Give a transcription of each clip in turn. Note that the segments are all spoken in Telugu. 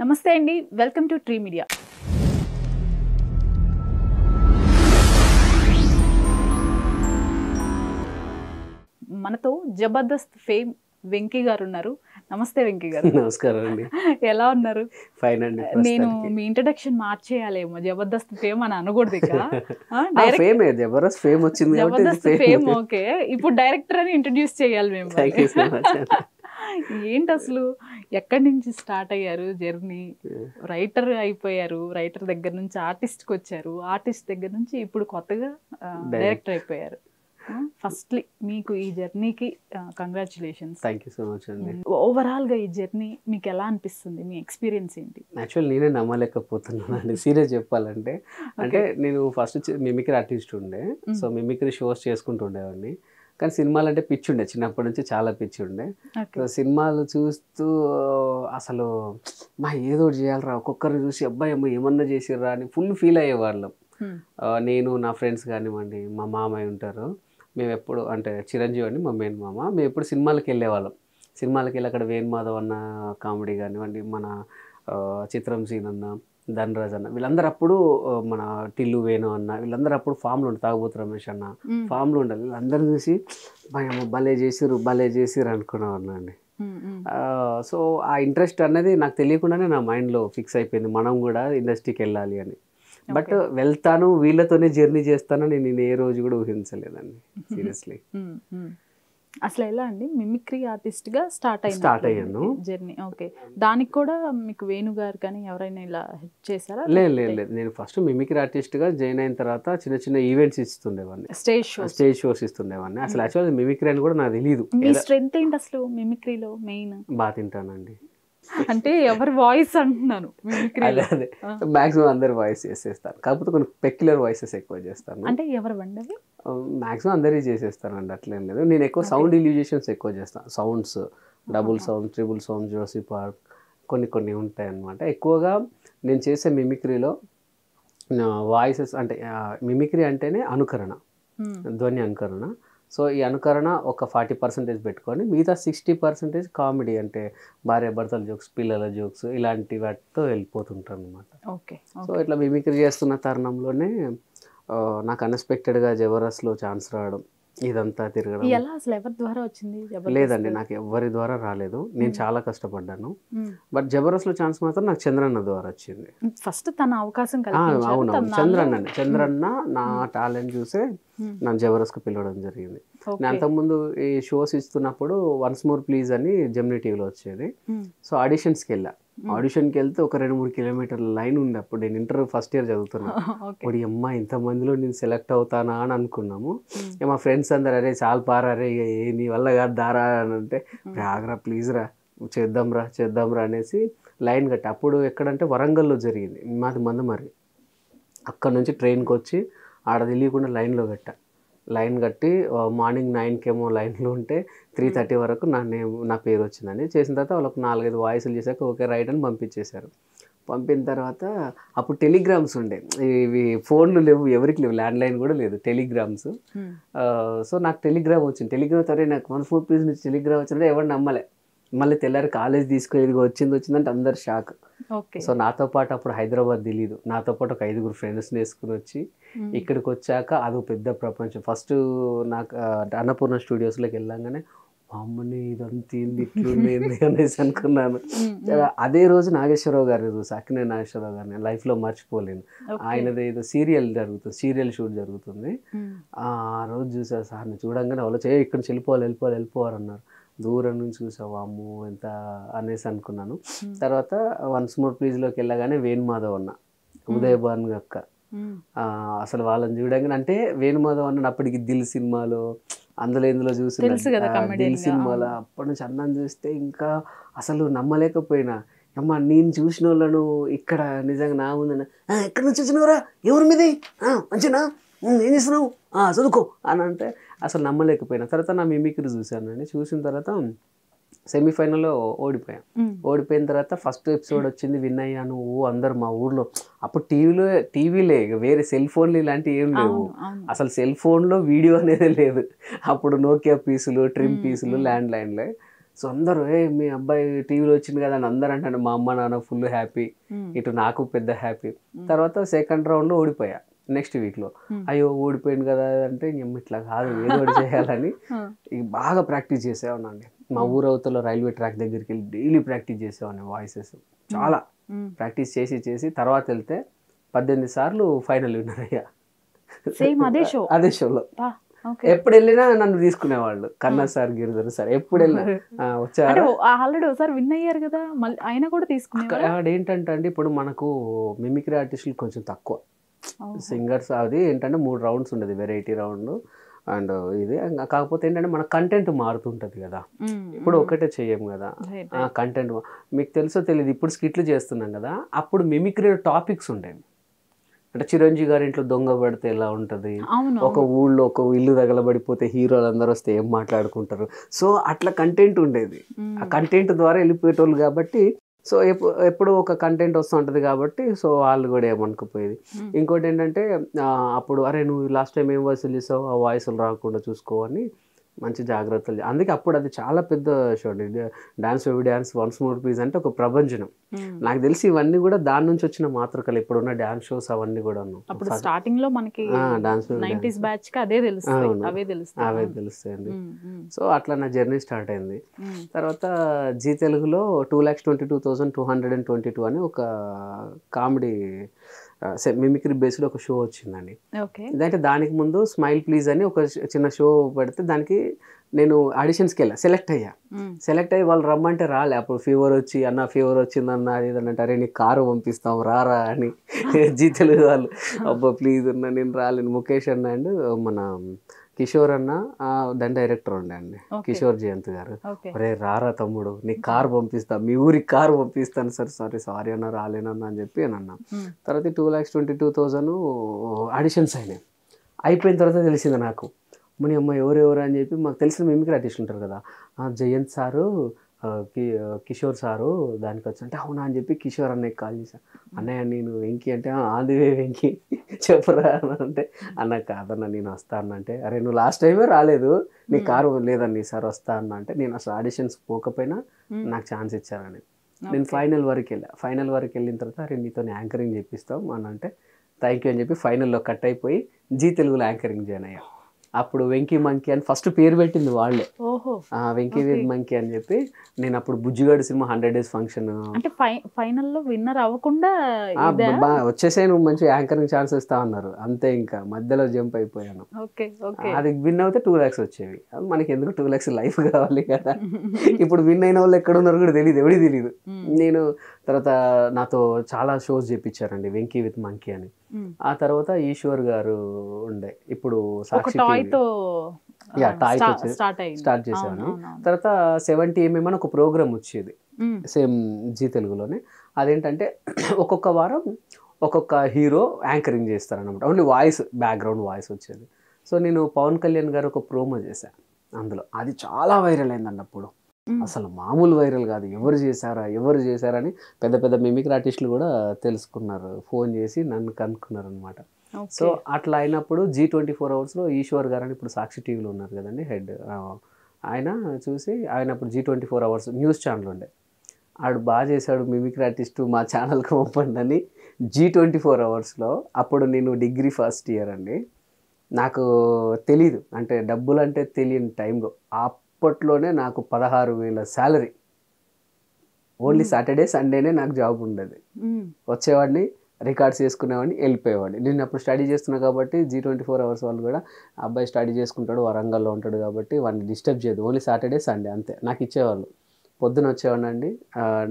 నమస్తే అండి, వెల్కమ్ టు ట్రీ మీడియా. మనతో జబర్దస్త్ ఫేమ్ వెంకీ గారు ఉన్నారు. నమస్తే వెంకీ గారు. నమస్కారం అండి. ఎలా ఉన్నారు? ఫైన్ అండి. నేను మీ ఇంట్రడక్షన్ మార్చేయాలేమో, జబర్దస్త్ ఫేమ్ అని అనకూడదు ఇక. ఫేమే, జబర్దస్త్ ఫేమ్ వచ్చింది కాబట్టి జబర్దస్త్ ఫేమ్ ఓకే, ఇప్పుడు డైరెక్టర్ అని ఇంట్రడ్యూస్ చేయాలి మేము. Thank you so much. ఏంటి అసలు ఎక్కడి నుంచి స్టార్ట్ అయ్యారు జర్నీ? రైటర్ అయిపోయారు, రైటర్ దగ్గర నుంచి ఆర్టిస్ట్కి వచ్చారు, ఆర్టిస్ట్ దగ్గర నుంచి ఇప్పుడు కొత్తగా డైరెక్టర్ అయిపోయారు. ఫస్ట్లీ మీకు ఈ జర్నీకి congratulations. Thank you so much అండి. ఓవరాల్గా ఈ జర్నీ మీకు ఎలా అనిపిస్తుంది? మీ ఎక్స్పీరియన్స్ ఏంటి? యాక్చువల్ నేనే నమ్మలేకపోతున్నాను అండి, సీరియస్ చెప్పాలంటే. అంటే నేను ఫస్ట్ మిమిక్రీ ఆర్టిస్ట్ ఉండే, సో మిమిక్రీ షోస్ చేసుకుంటూ ఉండేవాడిని. కానీ సినిమాలు అంటే పిచ్చి ఉండే, చిన్నప్పటి నుంచి చాలా పిచ్చి ఉండే. సినిమాలు చూస్తూ అసలు మా ఏదో ఒకటి చేయాలరా, ఒక్కొక్కరిని చూసి అబ్బాయి అమ్మ ఏమన్నా చేసిర్రా అని ఫుల్ ఫీల్ అయ్యేవాళ్ళం. నేను నా ఫ్రెండ్స్ కానివ్వండి, మా మామయ్య ఉంటారు, మేము ఎప్పుడు అంటే చిరంజీవి అండి మా మెయిన్ మామ, మేము ఎప్పుడు సినిమాలకు వెళ్ళేవాళ్ళం. సినిమాలకు వెళ్ళి అక్కడ వేణుమాధవ్ అన్న కామెడీ కానివ్వండి, మన చిత్రం సీన్ అన్న, ధనరాజ్ అన్న, వీళ్ళందరూ అప్పుడు మన టిల్లు వేణు అన్న, వీళ్ళందరూ అప్పుడు ఫామ్లో ఉండే, తాగుబోతు రమేష్ అన్న ఫామ్లో ఉండాలి. వీళ్ళందరూ చూసి భలే చేసిర్రు అనుకునేవాడిని అండి. సో ఆ ఇంట్రెస్ట్ అనేది నాకు తెలియకుండానే నా మైండ్లో ఫిక్స్ అయిపోయింది, మనం కూడా ఇండస్ట్రీకి వెళ్ళాలి అని. బట్ వెళ్తాను, వీళ్ళతోనే జర్నీ చేస్తానని నేను ఏ రోజు కూడా ఊహించలేదండి, సీరియస్లీ. అసలు ఎలా అండి మిమిక్రీ ఆర్టిస్ట్గా స్టార్ట్ అయ్యాను జర్నీ? ఓకే, దానికి కూడా మీకు వేణు గారు కానీ ఎవరైనా ఇలా హెల్ప్ చేశారా? లేదు, నేను ఫస్ట్ మిమిక్రీ ఆర్టిస్ట్గా జాయిన్ అయిన తర్వాత చిన్న చిన్న ఈవెంట్స్ ఇస్తుండేవాడిని, స్టేజ్ షోస్ ఇస్తుండేవాడిని. అసలు యాక్చువల్లీ మిమిక్రీ అని కూడా నాకు తెలియదు. మీ స్ట్రెంత్ ఏంటి అసలు మిమిక్రీలో? మెయిన్ బాగా తింటానండి. అంటే ఎవరి వాయిస్ అంటున్నాను, అదే మాక్సిమం అందరు వాయిస్ చేసేస్తాను, కాకపోతే కొన్ని పెక్యులర్ వాయిసెస్ ఎక్కువ చేస్తాను. అంటే ఎవరు వండవి? మాక్సిమం అందరి చేసేస్తానండి, అట్లేం లేదు. నేను ఎక్కువ సౌండ్ ఇల్యూజేషన్స్ ఎక్కువ చేస్తాను, sounds, double sound, triple sound, Jurassic Park, కొన్ని ఉంటాయి అన్నమాట. ఎక్కువగా నేను చేసే మిమిక్రీలో వాయిసెస్ అంటే మిమిక్రీ అంటేనే అనుకరణ, ధ్వని అనుకరణ. సో ఈ అనుకరణ ఒక 40% పెట్టుకొని మిగతా 60% కామెడీ, అంటే భార్య భర్తల జోక్స్, పిల్లల జోక్స్, ఇలాంటి వాటితో వెళ్ళిపోతుంటాను అనమాట. ఓకే. సో ఇట్లా మిమిక్రీ చేస్తున్న తరుణంలోనే నాకు అన్ఎక్స్పెక్టెడ్గా జబర్దస్త్లో ఛాన్స్ రావడం, ఇదంతా తిరగడం. ఎలా అసలు ఎవరి ద్వారా వచ్చింది? లేదండి, నాకు ఎవరి ద్వారా రాలేదు, నేను చాలా కష్టపడ్డాను. బట్ జబర్దస్త్లో ఛాన్స్ మాత్రం నాకు చంద్రన్న ద్వారా వచ్చింది. ఫస్ట్ తన అవకాశం అవునవును, చంద్రన్న నా టాలెంట్ చూసే నన్ను జబర్దస్త్కి పిలవడం జరిగింది. నేను అంతకుముందు ఈ షోస్ ఇస్తున్నప్పుడు వన్స్ మోర్ ప్లీజ్ అని జెమినీ టీవీలో వచ్చేది. సో ఆడిషన్స్కి వెళ్ళా, ఆడిషన్కి వెళ్తే ఒక 2-3 కిలోమీటర్ల లైన్ ఉంది. అప్పుడు నేను ఇంటర్ ఫస్ట్ ఇయర్ చదువుతున్నా. ఇప్పుడు అమ్మ ఇంతమందిలో నేను సెలెక్ట్ అవుతానా అని అనుకున్నాము. మా ఫ్రెండ్స్ అందరు అరే చాలా పారే నీ వల్ల కాదు దారా అని అంటే, ఆగరా ప్లీజ్ రా చేద్దాంరా అనేసి లైన్ కట్టి, అప్పుడు ఎక్కడంటే వరంగల్లో జరిగింది, మాది మందమర్రి. అక్కడ నుంచి ట్రైన్కి వచ్చి ఆడ తెలియకుండా లైన్ కట్టి మార్నింగ్ 9కేమో లైన్లో ఉంటే 3:30 వరకు నా పేరు వచ్చిందని చేసిన తర్వాత వాళ్ళకు 4-5 వాయిస్లు చేశాక ఓకే రైట్ అని పంపించేశారు. పంపిన తర్వాత అప్పుడు టెలిగ్రామ్స్ ఉండే, ఇవి ఫోన్లు లేవు, ఎవరికి లేవు, ల్యాండ్లైన్ కూడా లేదు, టెలిగ్రామ్స్. సో నాకు టెలిగ్రామ్ వచ్చింది. టెలిగ్రామ్ సరే నాకు 1-4 ప్లీజ్ నుంచి టెలిగ్రామ్ వచ్చిందంటే ఎవరు నమ్మలే. మళ్ళీ తెల్లారి కాలేజ్ తీసుకెళ్ళి వచ్చిందంటే అందరు షాక్. సో నాతో పాటు అప్పుడు హైదరాబాద్ తెలీదు, నాతో పాటు ఒక 5 ఫ్రెండ్స్ని వేసుకుని వచ్చి ఇక్కడికి వచ్చాక అదో పెద్ద ప్రపంచం. ఫస్ట్ నాకు అన్నపూర్ణ స్టూడియోస్లోకి వెళ్ళంగానే అమ్మని ఇదంతా ఇట్లుంది అనేసి అనుకున్నాను. అదే రోజు నాగేశ్వరరావు గారిని చూసి, అక్కినే నాగేశ్వరరావు గారిని లైఫ్లో మర్చిపోలేను. ఆయనది ఏదో సీరియల్ షూట్ జరుగుతుంది. ఆ రోజు చూసా సార్ని చూడంగానే వాళ్ళు ఇక్కడ నుంచి వెళ్ళిపోవారు అన్నారు. దూరం నుంచి చూసావు అమ్మో ఎంత అనేసి అనుకున్నాను. తర్వాత వన్స్ మోర్ ప్లీజ్లోకి వెళ్ళగానే వేణుమాధవ్ అన్న, ఉదయభాను అక్క, అసలు వాళ్ళని చూడంగానే, అంటే వేణుమాధవ్ అన్న అప్పటికి దిల్ సినిమాలో ఇందులో చూసి దిల్ సినిమాలో అప్పటి నుంచి అన్నని చూస్తే ఇంకా అసలు నమ్మలేకపోయినా. అమ్మ నేను చూసిన వాళ్ళను ఇక్కడ నిజంగా నా ముందన్న ఎక్కడి నుంచి వచ్చినవరా, ఎవరి మీది మంచినా, ఏం చేస్తున్నావు, చదువుకో అని అంటే అసలు నమ్మలేకపోయినా. తర్వాత నా మిమిక్రీ చూశానండి. చూసిన తర్వాత సెమీఫైనల్లో ఓడిపోయిన తర్వాత ఫస్ట్ ఎపిసోడ్ వచ్చింది, విన్ అయ్యాను. అందరు మా ఊర్లో అప్పుడు టీవీలే, వేరే సెల్ ఫోన్లు ఇలాంటివి ఏం లేవు. అసలు సెల్ ఫోన్లో వీడియో అనేది లేదు. అప్పుడు నోకియా పీసులు, ట్రిమ్ పీసులు, ల్యాండ్ లైన్లే. సో అందరూ మీ అబ్బాయి టీవీలో వచ్చింది కదా అని అందరూ అంటారు. మా అమ్మ నాన్న ఫుల్ హ్యాపీ, ఇటు నాకు పెద్ద హ్యాపీ. తర్వాత సెకండ్ రౌండ్లో ఓడిపోయా నెక్స్ట్ వీక్లో. అయ్యో ఓడిపోయింది కదా అంటే ఇట్లా కాదు, ఏదో ఒకటి చేయాలని బాగా ప్రాక్టీస్ చేసేవాడిని. మా ఊరవతలో రైల్వే ట్రాక్ దగ్గరికి వెళ్ళి డైలీ ప్రాక్టీస్ చేసేవాడిని వాయిసెస్. చాలా ప్రాక్టీస్ చేసి తర్వాత వెళ్తే 18 సార్లు ఫైనల్ విన్నర్ అయ్యా. అదే షోలో ఎప్పుడు వెళ్ళినా నన్ను తీసుకునేవాళ్ళు. కన్నా సార్, గిరిధర్ సార్ ఎప్పుడు వెళ్ళినా వచ్చారు. ఆల్రెడీ ఒకసారి విన్ అయ్యారు కదా, మళ్ళీ ఆయన కూడా తీసుకున్నారు. ఏంటంటే అండి ఇప్పుడు మనకు మిమిక్రీ ఆర్టిస్టులు కొంచెం తక్కువ, సింగర్స్ అది ఏంటంటే 3 రౌండ్స్ ఉండేది, వెరైటీ రౌండ్ అండ్ ఇది. కాకపోతే ఏంటంటే మన కంటెంట్ మారుతుంటది కదా, ఇప్పుడు ఒకటే చెయ్యం కదా కంటెంట్. మీకు తెలుసో తెలియదు, ఇప్పుడు స్కిట్లు చేస్తున్నాం కదా, అప్పుడు మిమిక్రీ టాపిక్స్ ఉండేవి. అంటే చిరంజీవి గారి ఇంట్లో దొంగ పడితే ఎలా ఉంటుంది, ఒక ఊళ్ళో ఒక ఇల్లు తగలబడిపోతే హీరోలు అందరూ వస్తే ఏం మాట్లాడుకుంటారు. సో అట్లా కంటెంట్ ఉండేది. ఆ కంటెంట్ ద్వారా వెళ్ళిపోయేటోళ్ళు కాబట్టి, సో ఎప్పుడు ఒక కంటెంట్ వస్తూ ఉంటుంది కాబట్టి సో వాళ్ళు కూడా ఏమనుకోపోయేది. ఇంకోటి ఏంటంటే అప్పుడు అరే నువ్వు లాస్ట్ టైం ఏం వాయిస్లు చేసావు, ఆ వాయిస్లు రాకుండా చూసుకోవని మంచి జాగ్రత్తలు. అందుకే అప్పుడు అది చాలా పెద్ద షో అండి. Dance baby dance, once more please అంటే ఒక ప్రభంజనం. నాకు తెలిసి ఇవన్నీ కూడా దాని నుంచి వచ్చిన మాతృకలు. ఇప్పుడున్న డాన్స్ షోస్ అవన్నీ కూడా అప్పుడు స్టార్టింగ్ లో మనకి డాన్స్ 90s బ్యాచ్ కి అవే తెలుస్తాయండి. సో అట్లా నా జర్నీ స్టార్ట్ అయింది. తర్వాత జీ తెలుగులో 2,22,222 అని ఒక కామెడీ మిమిక్రీ బేస్డ్ ఒక షో వచ్చిందండి. అంటే దానికి ముందు స్మైల్ ప్లీజ్ అని ఒక చిన్న షో పెడితే దానికి నేను ఆడిషన్స్కి వెళ్ళా, సెలెక్ట్ అయ్యి వాళ్ళు రమ్మంటే రాలే. అప్పుడు ఫీవర్ వచ్చి అన్న ఫీవర్ వచ్చిందన్న అది ఇదని అంటారే, నీకు కారు పంపిస్తాం రారా అని జీ తెలుగు వాళ్ళు. అబ్బా ప్లీజ్ అన్న నేను రాలేను. ముఖేష్ అన్న అండ్ మన కిషోర్ అన్న దాని డైరెక్టర్ ఉండే అండి, కిషోర్ జయంత్ గారు. అరే రారా తమ్ముడు నీకు కారు పంపిస్తా, మీ ఊరికి కారు పంపిస్తాను. సారీ అన్న రాలేనన్నా అని చెప్పి అని అన్నా. తర్వాత 2,22,000 ఆడిషన్స్ అయిపోయిన తర్వాత తెలిసింది నాకు, మన అమ్మ ఎవరెవరు అని చెప్పి మాకు తెలిసిన మిమిక్రీ ఆర్టిస్ట్ ఉంటారు కదా, జయంత్ సారు కిషోర్ సారు దానికి వచ్చి అవునా అని చెప్పి కిషోర్ అన్నయ్య కాల్ చేశాను. అన్నయ్య నేను వెంకీ అంటే ఆదివే వెంకీ చెప్పరా అంటే అన్న కాదన్న నేను వస్తా అన్న అంటే అరే నువ్వు లాస్ట్ టైమే రాలేదు, నీ కారు లేదన్న ఈసారి వస్తా అన్న అంటే నేను అసలు ఆడిషన్స్ పోకపోయినా నాకు ఛాన్స్ ఇచ్చారని నేను ఫైనల్ వరకు వెళ్ళిన తర్వాత అరే నీతో యాంకరింగ్ చేపిస్తాం అని అంటే థ్యాంక్ యూ అని చెప్పి ఫైనల్లో కట్ అయిపోయి జీ తెలుగులో యాంకరింగ్ జాయిన్ అయ్యా. అప్పుడు వెంకీ మంకీ అని ఫస్ట్ పేరు పెట్టింది వాళ్ళే, వెంకీ మంకీ అని చెప్పి. నేను అప్పుడు బుజ్జిగాడు సినిమా 100 days ఫంక్షన్ అంటే ఫైనల్లో విన్నర్ అవ్వకుండా వచ్చేసే నువ్వు మంచి యాంకరింగ్ ఛాన్స్ ఇస్తా అన్నారు, అంతే ఇంకా మధ్యలో జంప్ అయిపోయాను. అది విన్ అవుతే 2 lakhs వచ్చేవి. మనకి ఎందుకు 2 lakhs లైఫ్ కావాలి కదా. ఇప్పుడు విన్ అయిన వాళ్ళు ఎక్కడ ఉన్నారు కూడా తెలియదు, ఎవరికి తెలియదు. నేను తర్వాత నాతో చాలా షోస్ చేపించారండి వెంకీ విత్ మంకీ అని. ఆ తర్వాత ఈశ్వర్ గారు ఉండే, ఇప్పుడు సాక్షి స్టార్ట్ చేశాను. తర్వాత 70mm అని ఒక ప్రోగ్రామ్ వచ్చేది సేమ్ జీ తెలుగులోనే. అదేంటంటే ఒక్కొక్క వారం ఒక్కొక్క హీరో యాంకరింగ్ చేస్తారనమాట, ఓన్లీ వాయిస్ బ్యాక్గ్రౌండ్ వాయిస్ వచ్చేది. సో నేను పవన్ కళ్యాణ్ గారు ఒక ప్రోమో చేశాను అందులో, అది చాలా వైరల్ అయిందండి. అప్పుడు అసలు మామూలు వైరల్ కాదు, ఎవరు చేశారని పెద్ద పెద్ద మిమిక్రీ ఆర్టిస్టులు కూడా తెలుసుకున్నారు, ఫోన్ చేసి నన్ను కనుక్కున్నారు అనమాట. సో అట్లా అయినప్పుడు G24 Hours ఈశ్వర్ గారు అని ఇప్పుడు సాక్షి టీవీలో ఉన్నారు కదండి హెడ్, ఆయన చూసి ఆయన అప్పుడు G24 Hours న్యూస్ ఛానల్ ఉండే, ఆడు బాగా చేశాడు మిమిక్రీ ఆర్టిస్ట్ మా ఛానల్కి పంపండి అని G24 Hours. అప్పుడు నేను డిగ్రీ ఫస్ట్ ఇయర్ అండి, నాకు తెలీదు అంటే డబ్బులు అంటే తెలియని టైంలో అప్పట్లోనే నాకు 16,000 శాలరీ, ఓన్లీ సాటర్డే సండేనే నాకు జాబ్ ఉండేది. వచ్చేవాడిని రికార్డ్స్ చేసుకునేవాడిని వెళ్ళిపోయేవాడిని. నేను అప్పుడు స్టడీ చేస్తున్నా కాబట్టి G24 Hours వాళ్ళు కూడా అబ్బాయి స్టడీ చేసుకుంటాడు వరంగల్లో ఉంటాడు కాబట్టి వాడిని డిస్టర్బ్ చేయదు, ఓన్లీ సాటర్డే సండే అంతే నాకు ఇచ్చేవాళ్ళు. పొద్దున వచ్చేవాడిని అండి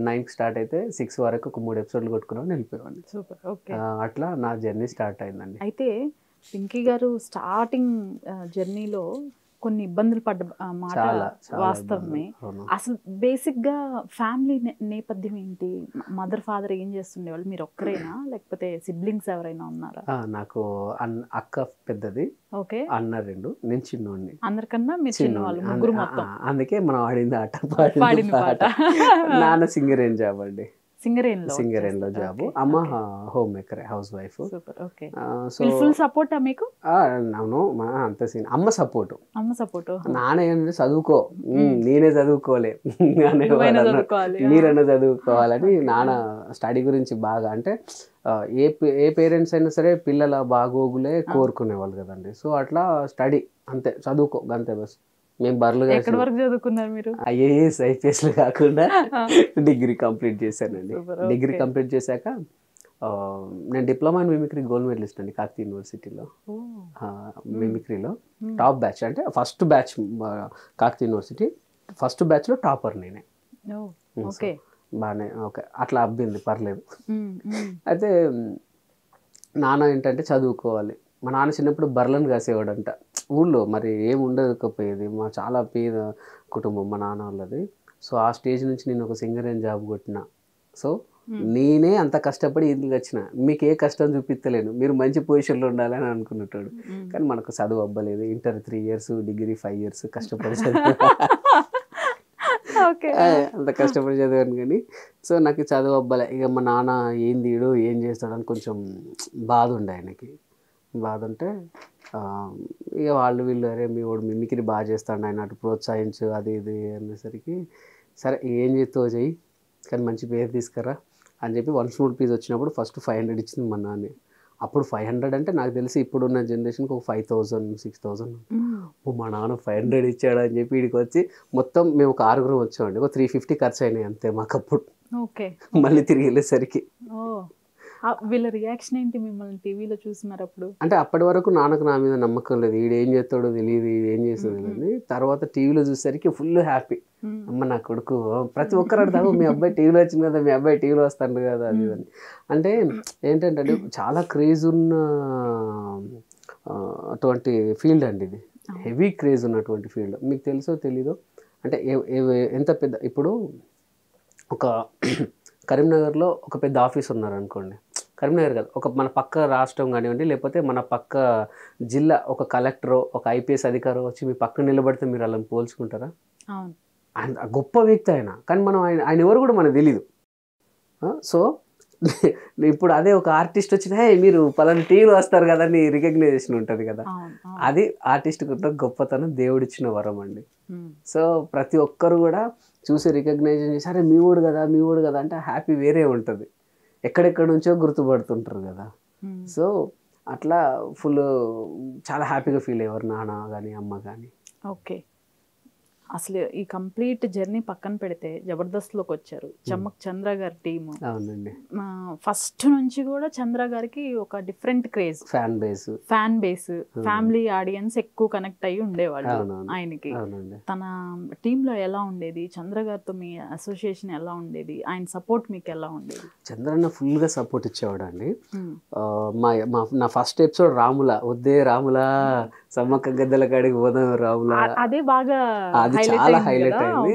9కి స్టార్ట్ అయితే 6 వరకు ఒక 3 ఎపిసోడ్లు కొట్టుకునేవాడిని వెళ్ళిపోయేవాడిని. అట్లా నా జర్నీ స్టార్ట్ అయిందండి. అయితే వెంకీ గారు స్టార్టింగ్ జర్నీలో కొన్ని ఇబ్బందులు పడ్డ మాట వాస్తవమే. అసలు బేసిక్ గా ఫ్యామిలీ నేపథ్యం ఏంటి, మదర్ ఫాదర్ ఏం చేస్తుండేవాళ్ళు, మీరు ఒక్కరేనా లేకపోతే సిబ్లింగ్స్ ఎవరైనా ఉన్నారా? నాకు అక్క పెద్దది, అన్న 2, నేను చిన్నోడిని. అందరికన్నా మీరు చిన్నవాళ్ళు, ముగ్గురు మొత్తం. అందుకే మనం ఆడింది ఆట పాట. నాన్న సింగర్ ఏం జాబ్ అండి, సింగరేణిలో జాబ్. అమ్మ homemaker, housewife. Super. Okay. So full సపోర్టా మీకు? అవును, అంత సీన్. అమ్మ సపోర్ట్. నాన్న ఏంటంటే చదువుకో, నేనే చదువుకోలే మీరన్నా చదువుకోవాలని. నాన్న స్టడీ గురించి బాగా, అంటే ఏ పేరెంట్స్ అయినా సరే పిల్లల బాగోగులే కోరుకునేవాళ్ళు కదండి. సో అట్లా స్టడీ అంతే, చదువుకో అంతే బస్. మేము బర్లుగా ఎక్కడి వరకు చదువుకున్నారు మీరు? ఐఏఎస్ ఐపీఎస్లు కాకుండా డిగ్రీ కంప్లీట్ చేశానండి. డిగ్రీ కంప్లీట్ చేశాక నేను diploma in mimicry gold medalist అండి కాకతీయ యూనివర్సిటీలో. మిమిక్రీలో టాప్ బ్యాచ్, అంటే first batch Kakatiya university first బ్యాచ్లో టాపర్ నేనే. బాగానే ఓకే, అట్లా అబ్బింది, పర్లేదు. అయితే నాన్న ఏంటంటే చదువుకోవాలి. మా నాన్న చిన్నప్పుడు బర్లను కాసేవాడంట ఊళ్ళో. మరి ఏం ఉండకపోయేది, మా చాలా పేద కుటుంబం మా నాన్న వాళ్ళది. సో ఆ స్టేజ్ నుంచి నేను ఒక సింగరేణి జాబ్ కొట్టిన. సో నేనే అంత కష్టపడి ఇంటికి వచ్చిన. మీకు ఏ కష్టం చూపిస్తలేను, మీరు మంచి పొజిషన్లో ఉండాలని అనుకున్నట్టాడు. కానీ మనకు చదువు అవ్వలేదు. ఇంటర్ 3 years, డిగ్రీ 5 years కష్టపడి చదివాను. అంత కష్టపడి చదివాను కానీ సో నాకు చదువు అవ్వలే. ఇక మా నాన్న ఏం తీయడు, ఏం చేస్తాడని కొంచెం బాధ ఉండే ఆయనకి. బాధ ఉంటే ఇక వీళ్ళు అరే మీ వాడు మిమిక్రీ బాగా చేస్తాడు, ఆయన అటు ప్రోత్సహించు అది ఇది అనేసరికి సరే ఏం చేస్తావు చెయ్యి, కానీ మంచి పేరు తీసుకురా అని చెప్పి 1 small piece వచ్చినప్పుడు ఫస్ట్ 500 ఇచ్చింది మా నాన్న. అప్పుడు 500 అంటే నాకు తెలిసి ఇప్పుడున్న జనరేషన్కి ఒక 5,000 6,000. మా నాన్న 500 ఇచ్చాడు అని చెప్పి వీడికి వచ్చి మొత్తం మేము ఒక 6 వచ్చామండి. ఒక 350 ఖర్చు అయినాయి అంతే మాకు అప్పుడు. మళ్ళీ తిరిగి వెళ్ళేసరికి వీళ్ళ రియాక్షన్ ఏంటి మిమ్మల్ని టీవీలో చూసినారప్పుడు? అంటే అప్పటి వరకు నాన్నకు నా మీద నమ్మకం లేదు, వీడు ఏం చేస్తాడో తెలియదు, ఏం చేస్తుందో తెలియదు. తర్వాత టీవీలో చూసేసరికి ఫుల్ హ్యాపీ. అమ్మ నా కొడుకు, ప్రతి ఒక్కరు అడతారు మీ అబ్బాయి టీవీలో వచ్చింది కదా, మీ అబ్బాయి టీవీలో వస్తాడు కదా అది అని. అంటే ఏంటంటే చాలా క్రేజ్ ఉన్న అటువంటి ఫీల్డ్ అండి ఇది, హెవీ క్రేజ్ ఉన్నటువంటి ఫీల్డ్. మీకు తెలుసో తెలీదో, అంటే ఎంత పెద్ద, ఇప్పుడు ఒక కరీంనగర్లో ఒక పెద్ద ఆఫీస్ ఉన్నారనుకోండి, కరీంనగర్ కాదు, ఒక మన పక్క రాష్ట్రం కానివ్వండి, లేకపోతే మన పక్క జిల్లా ఒక కలెక్టరో ఒక ఐపీఎస్ అధికారో వచ్చి మీ పక్కన నిలబడితే మీరు వాళ్ళని పోల్చుకుంటారా? ఆయన గొప్ప వ్యక్తి ఆయన, కానీ మనం ఆయన ఎవరు కూడా మనకు తెలీదు. సో ఇప్పుడు అదే ఒక ఆర్టిస్ట్ వచ్చిన మీరు పలానా టీవీలో వస్తారు కదా అని రికగ్నైజేషన్ ఉంటుంది కదా, అది ఆర్టిస్ట్కి ఉన్న గొప్పతనం, దేవుడిచ్చిన వరం అండి. సో ప్రతి ఒక్కరు కూడా చూసి రికగ్నైజేషన్ చేసి అరే మీ ఊడు కదా అంటే హ్యాపీ వేరే ఉంటుంది. ఎక్కడెక్కడ నుంచో గుర్తుపడుతుంటారు కదా. సో అట్లా ఫుల్ చాలా హ్యాపీగా ఫీల్ అయ్యేవారు నాన్న కానీ అమ్మ కానీ. ఓకే. అసలు ఈ కంప్లీట్ జర్నీ పక్కన పెడితే జబర్దస్త్లోకి వచ్చారు, చమ్మక్ చంద్ర గారి టీము. అవునండి. ఫస్ట్ నుంచి కూడా చంద్ర గారికి ఒక different craze, fan base, family audience ఎక్కువ కనెక్ట్ అయ్యి ఉండేవాళ్ళు ఆయనకి. తన టీంలో ఎలా ఉండేది, చంద్ర గారితో మీ అసోసియేషన్ ఎలా ఉండేది, ఆయన సపోర్ట్ మీకు ఎలా ఉండేది? చంద్రన్న ఫుల్గా సపోర్ట్ ఇచ్చేవాడు అండి. నా ఫస్ట్ ఎపిసోడ్ రాముల వద్దే రాముల సమ్మక్క గద్దెల కాడికి పోదాం రాముల, అదే బాగా అది చాలా హైలైట్ అయింది.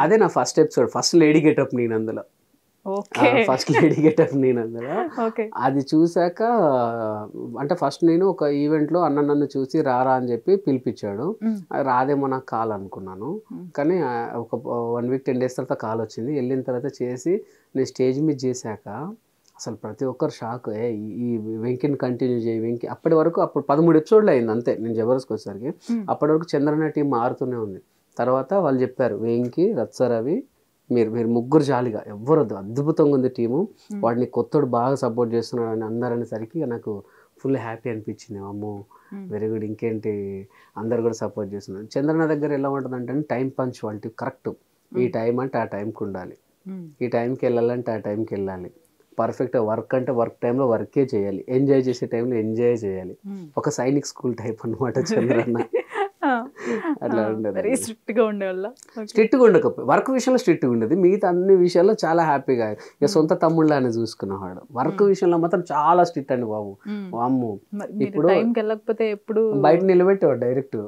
అదే నా first episode, first lady getup నేను అందులో. అది చూసాక అంటే ఫస్ట్ నేను ఒక ఈవెంట్లో అన్న నన్ను చూసి రారా అని చెప్పి పిలిపించాడు. రాదేమో నాకు కాల్ అనుకున్నాను, కానీ ఒక 1 week 10 days తర్వాత కాల్ వచ్చింది. వెళ్ళిన తర్వాత చేసి నేను స్టేజ్ మీద చేశాక అసలు ప్రతి ఒక్కరు షాక్, ఈ వెంకిని కంటిన్యూ చేయి వెంకి. అప్పుడు 13 episodes అయింది అంతే నేను జబర్దస్త్కి వచ్చేసరికి. అప్పటి వరకు చంద్రన్న టీం మారుతూనే ఉంది. తర్వాత వాళ్ళు చెప్పారు వెంకి, రత్సరవి మీరు ముగ్గురు జాలిగా ఎవ్వరు అద్భుతంగా ఉంది టీము, వాడిని కొత్తడు బాగా సపోర్ట్ చేస్తున్నాడు అని అందరు అనేసరికి నాకు ఫుల్ హ్యాపీ అనిపించింది. అమ్మో వెరీ గుడ్, ఇంకేంటి అందరు కూడా సపోర్ట్ చేస్తున్నారు. చంద్రన్న దగ్గర ఎలా ఉంటుంది అంటే టైం పంచువాలిటీ కరెక్ట్. ఈ టైం అంటే ఆ టైంకి ఉండాలి, ఈ టైంకి వెళ్ళాలంటే ఆ టైంకి వెళ్ళాలి. పర్ఫెక్ట్ వర్క్ అంటే వర్క్ టైంలో వర్కే చేయాలి, ఎంజాయ్ చేసే టైంలో ఎంజాయ్ చేయాలి. ఒక సైనిక్ స్కూల్ టైప్ అనమాట చంద్రన్న. అట్లా ఉండేది. స్ట్రిక్ట్గా ఉండేవాళ్ళ? స్ట్రిక్ట్గా ఉండకపోయి వర్క్ విషయంలో స్ట్రిక్ట్గా ఉండేది, మిగతా అన్ని విషయాల్లో చాలా హ్యాపీగా ఇక సొంత తమ్ముళ్ళని చూసుకునేవాడు. వర్క్ విషయంలో మాత్రం చాలా స్ట్రిక్ట్ అండి బాబు. అమ్ము ఇప్పుడు వెళ్ళకపోతే ఎప్పుడు బయట నిలబెట్టేవాడు డైరెక్ట్.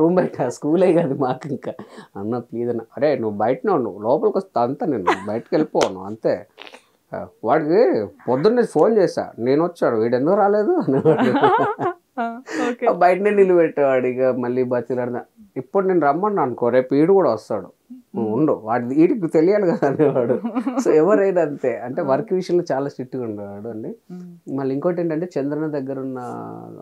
రూమ్ బయట, స్కూలే కాదు మాకు. ఇంకా అన్న ప్లీజ్ అన్న, అరే నువ్వు బయటనే ఉన్నావు, లోపలికి వస్తా అంతా, నేను బయటకు వెళ్ళిపోను అంతే. వాడికి పొద్దున్నే ఫోన్ చేశా, నేను వచ్చాడు, వీడు ఎందుకు రాలేదు అనేవాడు. బయటనే నిలబెట్టేవాడు. ఇక మళ్ళీ బతిలాడదా, ఇప్పుడు నేను రమ్మన్నా అనుకో రేపు వీడు కూడా వస్తాడు, ఉండవు వీటికి తెలియాలి కదా అనేవాడు. సో ఎవరైనా అంతే, అంటే వర్క్ విషయంలో చాలా స్ట్రిక్ట్గా ఉండేవాడు అండి. మళ్ళీ ఇంకోటి ఏంటంటే చంద్రన్న దగ్గర ఉన్న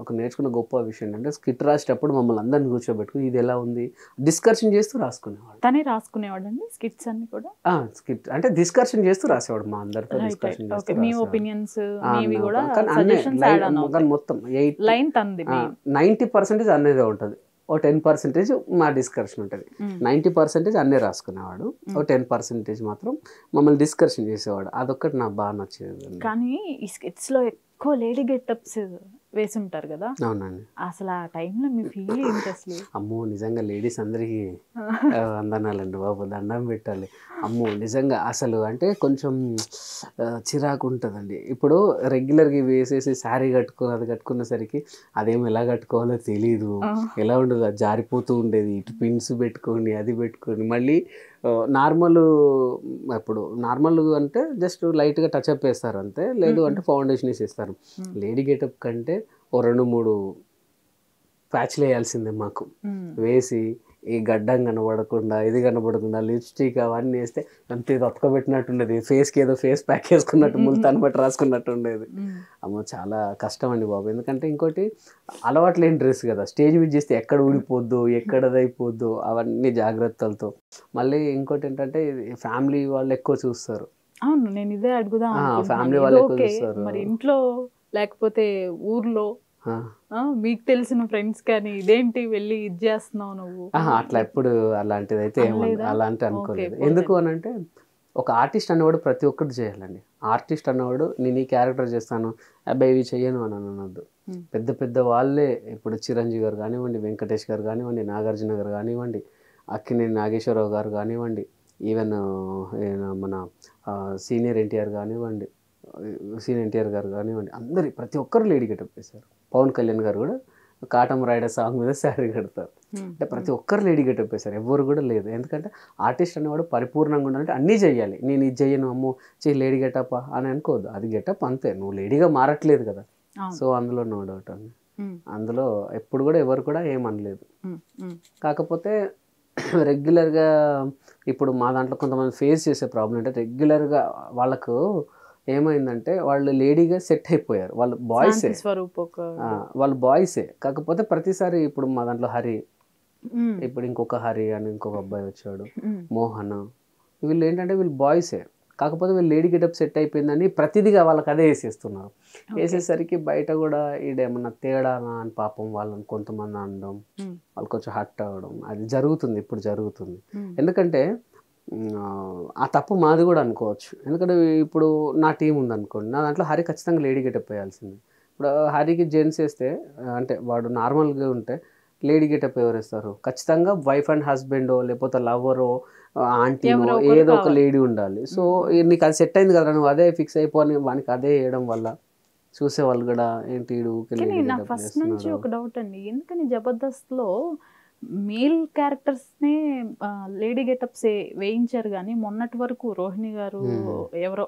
ఒక నేర్చుకున్న గొప్ప విషయం ఏంటంటే స్కిట్ రాసేటప్పుడు మమ్మల్ని అందరిని కూర్చోబెట్టుకుని ఇది ఎలా ఉంది డిస్కషన్ చేస్తూ రాసుకునేవాడు. తనే రాసుకునేవాడు అండి స్కిట్స్ అన్ని కూడా? స్కిట్ అంటే డిస్కషన్ చేస్తూ రాసేవాడు, మా అందరితో డిస్కషన్ చేస్తూ మీ ఒపీనియన్స్ మీవి కూడా సజెషన్స్ యాడ్ ఆన్ అవుతాయి. మొత్తం లైన్ తంది 90% అన్నదే ఉంటుంది, ఓ 10% మా డిస్కషన్ ఉంటుంది. 90% అన్నీ రాసుకునేవాడు, ఓ 10% మాత్రం మమ్మల్ని డిస్కషన్ చేసేవాడు. అదొక్కటి నాకు బాగా నచ్చేది. కానీ ఈ స్కిట్స్ లో ఎక్కువ లేడీ గెటప్స్ వేసి ఉంటారు కదా? అవునండి. అసలు ఆ టైంలో మీ ఫీల్ ఏంటి అసలు? అమ్మో నిజంగా లేడీస్ అందరికీ అందనాలండి బాబు, దండం పెట్టాలి. అమ్మో నిజంగా అసలు అంటే కొంచెం చిరాకు ఉంటుందండి. ఇప్పుడు రెగ్యులర్గా వేసేసి శారీ అది కట్టుకునేసరికి అదేమో ఎలా కట్టుకోవాలో తెలీదు, ఎలా ఉండదు, అది జారిపోతూ ఉండేది. ఇటు పిన్స్ పెట్టుకొని అది పెట్టుకొని మళ్ళీ నార్మల్ అంటే జస్ట్ లైట్గా టచ్అప్ వేస్తారు అంతే, లేదు అంటే ఫౌండేషన్ వేసేస్తారు. లేడీ గెటప్ కంటే ఓ 2-3 ప్యాచ్లు వేయాల్సిందే మాకు. వేసి ఈ గడ్డం కనబడకుండా ఇది కనబడకుండా లిప్స్టిక్ అవన్నీ వేస్తే అంతే ఇది ఒక్కబెట్టినట్టుండేది, ఫేస్కి ఏదో ఫేస్ ప్యాక్ వేసుకున్నట్టు ముల్తాన్ బట్టి రాసుకున్నట్టు ఉండేది. అమ్మో చాలా కష్టం అండి బాబు. ఎందుకంటే ఇంకోటి అలవాటు లేని డ్రెస్ కదా, స్టేజ్ మీద చేస్తే ఎక్కడ ఊడిపోద్దు ఎక్కడదైపోద్దు అవన్నీ జాగ్రత్తలతో. మళ్ళీ ఇంకోటి ఏంటంటే ఫ్యామిలీ వాళ్ళు ఎక్కువ చూస్తారు. అవును, నేను ఇదే అడుగుదాం. ఫ్యామిలీ వాళ్ళు ఎక్కువ చూస్తారు. మరి ఇంట్లో లేకపోతే ఊర్లో మీకు తెలిసిన ఫ్రెండ్స్ కానీ ఇదేంటి వెళ్ళి ఇది చేస్తున్నావు నువ్వు అట్లా ఎప్పుడు అలాంటిది అయితే అలాంటి అనుకోలేదు. ఎందుకు అని అంటే ఒక ఆర్టిస్ట్ అనేవాడు ప్రతి ఒక్కటి చేయాలండి. ఆర్టిస్ట్ అనేవాడు నేను ఈ క్యారెక్టర్ చేస్తాను అబ్బాయి ఇవి చెయ్యను అని అనొద్దు. పెద్ద పెద్ద వాళ్ళే ఇప్పుడు చిరంజీవి గారు కానివ్వండి, వెంకటేష్ గారు కానివ్వండి, నాగార్జున గారు కానివ్వండి, అక్కినేని నాగేశ్వరరావు గారు కానివ్వండి, ఈవెన్ మన సీనియర్ ఎన్టీఆర్ కానివ్వండి, గారు కానివ్వండి, అందరి ప్రతి ఒక్కరు లేడీ గెటప్ వేశారు. పవన్ కళ్యాణ్ గారు కూడా కాటం రైడర్ సాంగ్ మీద శారీ కడతారు. అంటే ప్రతి ఒక్కరు లేడీ గెటప్ వేశారు, ఎవరు కూడా లేదు. ఎందుకంటే ఆర్టిస్ట్ అనేవాడు పరిపూర్ణంగా ఉండాలంటే అన్నీ చెయ్యాలి. నేను ఇది చెయ్యను అమ్మో లేడీ గెటప్ అని అనుకోవద్దు, అది గెటప్ అంతే, నువ్వు లేడీగా మారట్లేదు కదా. సో అందులో నో డౌట్ అండి, అందులో ఎప్పుడు కూడా ఎవరు కూడా ఏమనలేదు. కాకపోతే రెగ్యులర్గా ఇప్పుడు మా దాంట్లో కొంతమంది ఫేస్ చేసే ప్రాబ్లం అంటే రెగ్యులర్గా వాళ్ళకు ఏమైందంటే వాళ్ళు లేడీగా సెట్ అయిపోయారు, వాళ్ళు బాయ్సే. కాకపోతే ప్రతిసారి ఇప్పుడు మా దాంట్లో హరి, ఇప్పుడు ఇంకొక హరి అని ఇంకొక అబ్బాయి వచ్చాడు, మోహన్, వీళ్ళు ఏంటంటే వీళ్ళు బాయ్సే. కాకపోతే వీళ్ళు లేడీ గెటప్ సెట్ అయిపోయిందని ప్రతిదిగా వాళ్ళకి అదే వేసేస్తున్నారు. వేసేసరికి బయట కూడా ఈడేమన్నా తేడానా అని పాపం వాళ్ళని కొంతమంది అనడం, వాళ్ళు కొంచెం హర్ట్ అవ్వడం అది జరుగుతుంది, ఇప్పుడు జరుగుతుంది. ఎందుకంటే ఆ తప్పు మాది కూడా అనుకోవచ్చు. ఎందుకంటే ఇప్పుడు నా టీం ఉందనుకోండి, నా దాంట్లో హరి ఖచ్చితంగా లేడీ గెటప్ వేయాల్సింది. ఇప్పుడు హరికి జెంట్స్ వేస్తే అంటే వాడు నార్మల్గా ఉంటే లేడీ గెటప్ ఎవరు వేస్తారు? ఖచ్చితంగా వైఫ్ అండ్ హస్బెండో లేకపోతే లవరో ఆంటీనో ఏదో ఒక లేడీ ఉండాలి. సో నీకు అది సెట్ అయింది కదా, నువ్వు అదే ఫిక్స్ అయిపోయి వానికి అదే వేయడం వల్ల చూసేవాళ్ళు కూడా ఏంటి. నాకు ఫస్ట్ నుంచి ఒక డౌట్ అండి, ఎందుకని జబర్దస్త్లో మేల్ క్యారెక్టర్స్నే లేడీ గెటప్స్ వేయించారు కానీ మొన్నటి వరకు రోహిణి గారు ఎవరో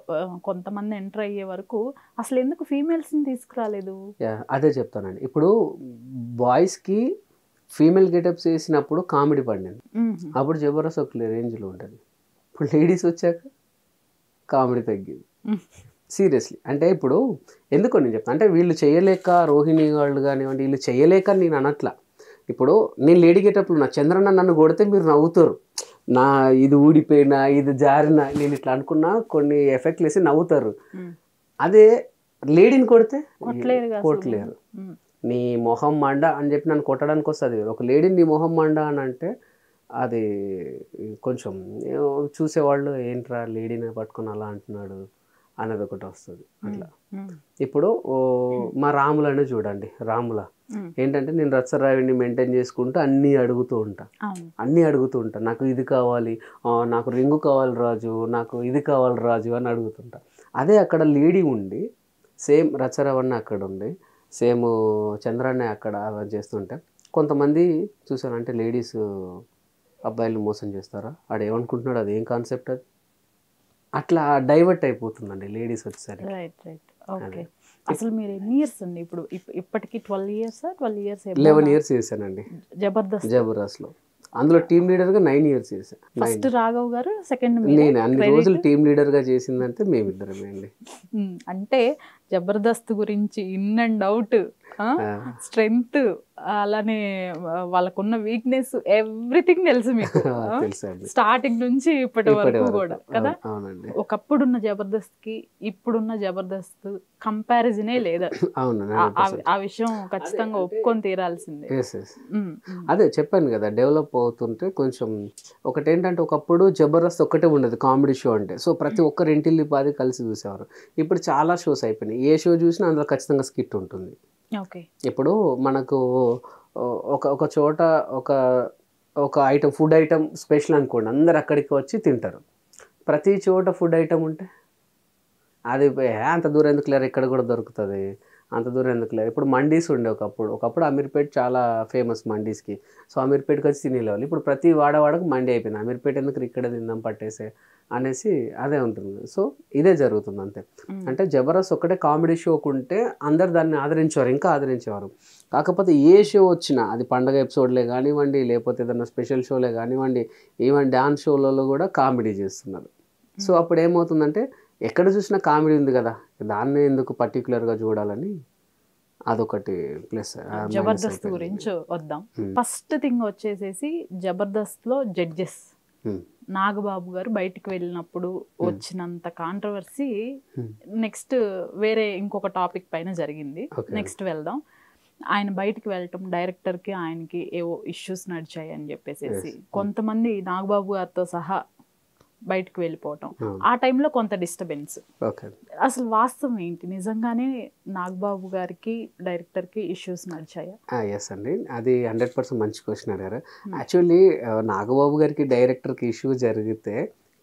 కొంతమంది ఎంటర్ అయ్యే వరకు అసలు ఎందుకు ఫీమేల్స్ని తీసుకురాలేదు? అదే చెప్తానండి. ఇప్పుడు బాయ్స్కి ఫీమేల్ గెటప్స్ వేసినప్పుడు కామెడీ పడింది, అప్పుడు జబర్దస్త్ ఒక రేంజ్లో ఉంటుంది. ఇప్పుడు లేడీస్ వచ్చాక కామెడీ తగ్గింది సీరియస్లీ. అంటే ఇప్పుడు ఎందుకో నేను చెప్తాను, అంటే వీళ్ళు చేయలేక రోహిణి వాళ్ళు కానివ్వండి వీళ్ళు చేయలేక నేను అనట్లా. ఇప్పుడు నేను లేడీ గెటప్లో నా చంద్రన్న నన్ను కొడితే మీరు నవ్వుతారు, నా ఇది ఊడిపోయినా ఇది జారినా నేను ఇట్లా అనుకున్నా కొన్ని ఎఫెక్ట్లు వేసి నవ్వుతారు. అదే లేడీని కొడితే కొట్టలేరు. నీ మొహం మండ అని చెప్పి నన్ను కొట్టడానికి వస్తుంది. ఒక లేడీని నీ మొహం మండ అని అంటే అది కొంచెం చూసేవాళ్ళు ఏంట్రా లేడీని పట్టుకొని అలా అంటున్నాడు అనేది ఒకటి వస్తుంది అట్లా. ఇప్పుడు మా రాములనే చూడండి, రాముల ఏంటంటే నేను రచ్చరావిని మెయింటైన్ చేసుకుంటూ అన్నీ అడుగుతూ ఉంటా, నాకు ఇది కావాలి, నాకు రింగు కావాలి రాజు, నాకు ఇది కావాలి రాజు అని అడుగుతుంటా. అదే అక్కడ లేడీ ఉండి సేమ్ రచ్చరావన్న అక్కడ ఉండి సేమ్ చంద్రాన్ని అక్కడ చేస్తుంటే కొంతమంది చూసాను, అంటే లేడీస్ అబ్బాయిలు మోసం చేస్తారా, ఆడు ఏమనుకుంటున్నాడు, అది ఏం కాన్సెప్ట్, అది అట్లా డైవర్ట్ అయిపోతుందండి లేడీస్ వచ్చేసరికి. ఓకే. అసలు మీరు ఎన్ని ఇయర్స్ అండి ఇప్పుడు? ఇప్పటికి 11 years 11 years చేశానండి జబర్దస్త్లో. అందులో టీమ్ లీడర్గా 9 years చేశాను. ఫస్ట్ రాఘవ్ గారు, సెకండ్ నేను అన్ని రోజులు టీమ్ లీడర్గా చేసిందంటే మేమిద్దరమే అండి. అంటే జబర్దస్త్ గురించి ఇన్ అండ్ అవుట్, స్ట్రెంగ్త్, అలానే వాళ్ళకున్న వీక్నెస్, ఎవ్రీథింగ్ తెలుసు మీకు. తెలుసండి. స్టార్టింగ్ నుంచి ఇప్పటి వరకు కూడా కదా. అవునండి. ఒకప్పుడున్న జబర్దస్త్ కి ఇప్పుడున్న జబర్దస్త్ కంపారిజనే లేదు. అవును, ఆ విషయం ఖచ్చితంగా ఒప్పుకొని తీరాల్సిందే. అదే చెప్పాను కదా, డెవలప్ అవుతుంటే కొంచెం ఒకటి ఏంటంటే, ఒకప్పుడు జబర్దస్త్ ఒక్కటే ఉండేది కామెడీ షో అంటే. సో ప్రతి ఒక్కరు ఇంటిల్లి పాది కలిసి చూసేవారు. ఇప్పుడు చాలా షోస్ అయిపోయినాయి. ఏ షో చూసినా అందులో ఖచ్చితంగా స్కిట్ ఉంటుంది. ఓకే. ఇప్పుడు మనకు ఒక చోట ఒక ఐటమ్, ఫుడ్ ఐటమ్ స్పెషల్ అనుకోండి, అందరు అక్కడికి వచ్చి తింటారు. ప్రతి చోట ఫుడ్ ఐటమ్ ఉంటే అది అంత దూరం ఎందుకు లేరు, ఇక్కడ కూడా దొరుకుతుంది, అంత దూరం ఎందుకు లేరు. ఇప్పుడు మండీస్ ఉండే ఒకప్పుడు అమీర్పేట్ చాలా ఫేమస్ మండీస్కి. సో అమీర్పేట్కి వచ్చి తినేవాళ్ళు. ఇప్పుడు ప్రతి వాడవాడకు మండీ అయిపోయింది. అమీర్పేట్ ఎందుకు ఇక్కడ తిందాం పట్టేసే అనేసి అదే ఉంటుంది. సో ఇదే జరుగుతుంది అంతే. అంటే జబర్దస్త్ ఒక్కటే కామెడీ షోకు ఉంటే అందరు దాన్ని ఆదరించేవారు, ఇంకా ఆదరించేవారు. కాకపోతే ఏ షో వచ్చినా, అది పండగ ఎపిసోడ్లే కానివ్వండి, లేకపోతే ఏదైనా స్పెషల్ షోలే కానివ్వండి, ఈవెన్ డ్యాన్స్ షోలలో కూడా కామెడీ చేస్తున్నారు. సో అప్పుడు ఏమవుతుందంటే, ఎక్కడ చూసినా కామెడీ ఉంది కదా, దాన్ని ఎందుకు పర్టికులర్గా చూడాలని అదొకటి ప్లస్. జబర్దస్త్ గురించి వద్దాం. ఫస్ట్ థింగ్ వచ్చేసేసి జబర్దస్త్లో జడ్జెస్. నాగబాబు గారు బయటికి వెళ్ళినప్పుడు వచ్చినంత కాంట్రవర్సీ నెక్స్ట్ వేరే ఇంకొక టాపిక్ పైన జరిగింది. నెక్స్ట్ వెళ్దాం. ఆయన బయటికి వెళ్ళటం, డైరెక్టర్కి ఆయనకి ఏవో ఇష్యూస్ నడిచాయి అని చెప్పేసి కొంతమంది నాగబాబు గారితో సహా బయటకు వెళ్ళిపోవటం, ఆ టైంలో కొంత డిస్టర్బెన్స్. అసలు వాస్తవం ఏంటి? నిజంగానే నాగబాబు గారికి డైరెక్టర్కి ఇష్యూస్ నడిచాయా? ఎస్ అండి, అది 100% మంచి క్వశ్చన్ అడిగారు. యాక్చువల్లీ నాగబాబు గారికి డైరెక్టర్కి ఇష్యూ జరిగితే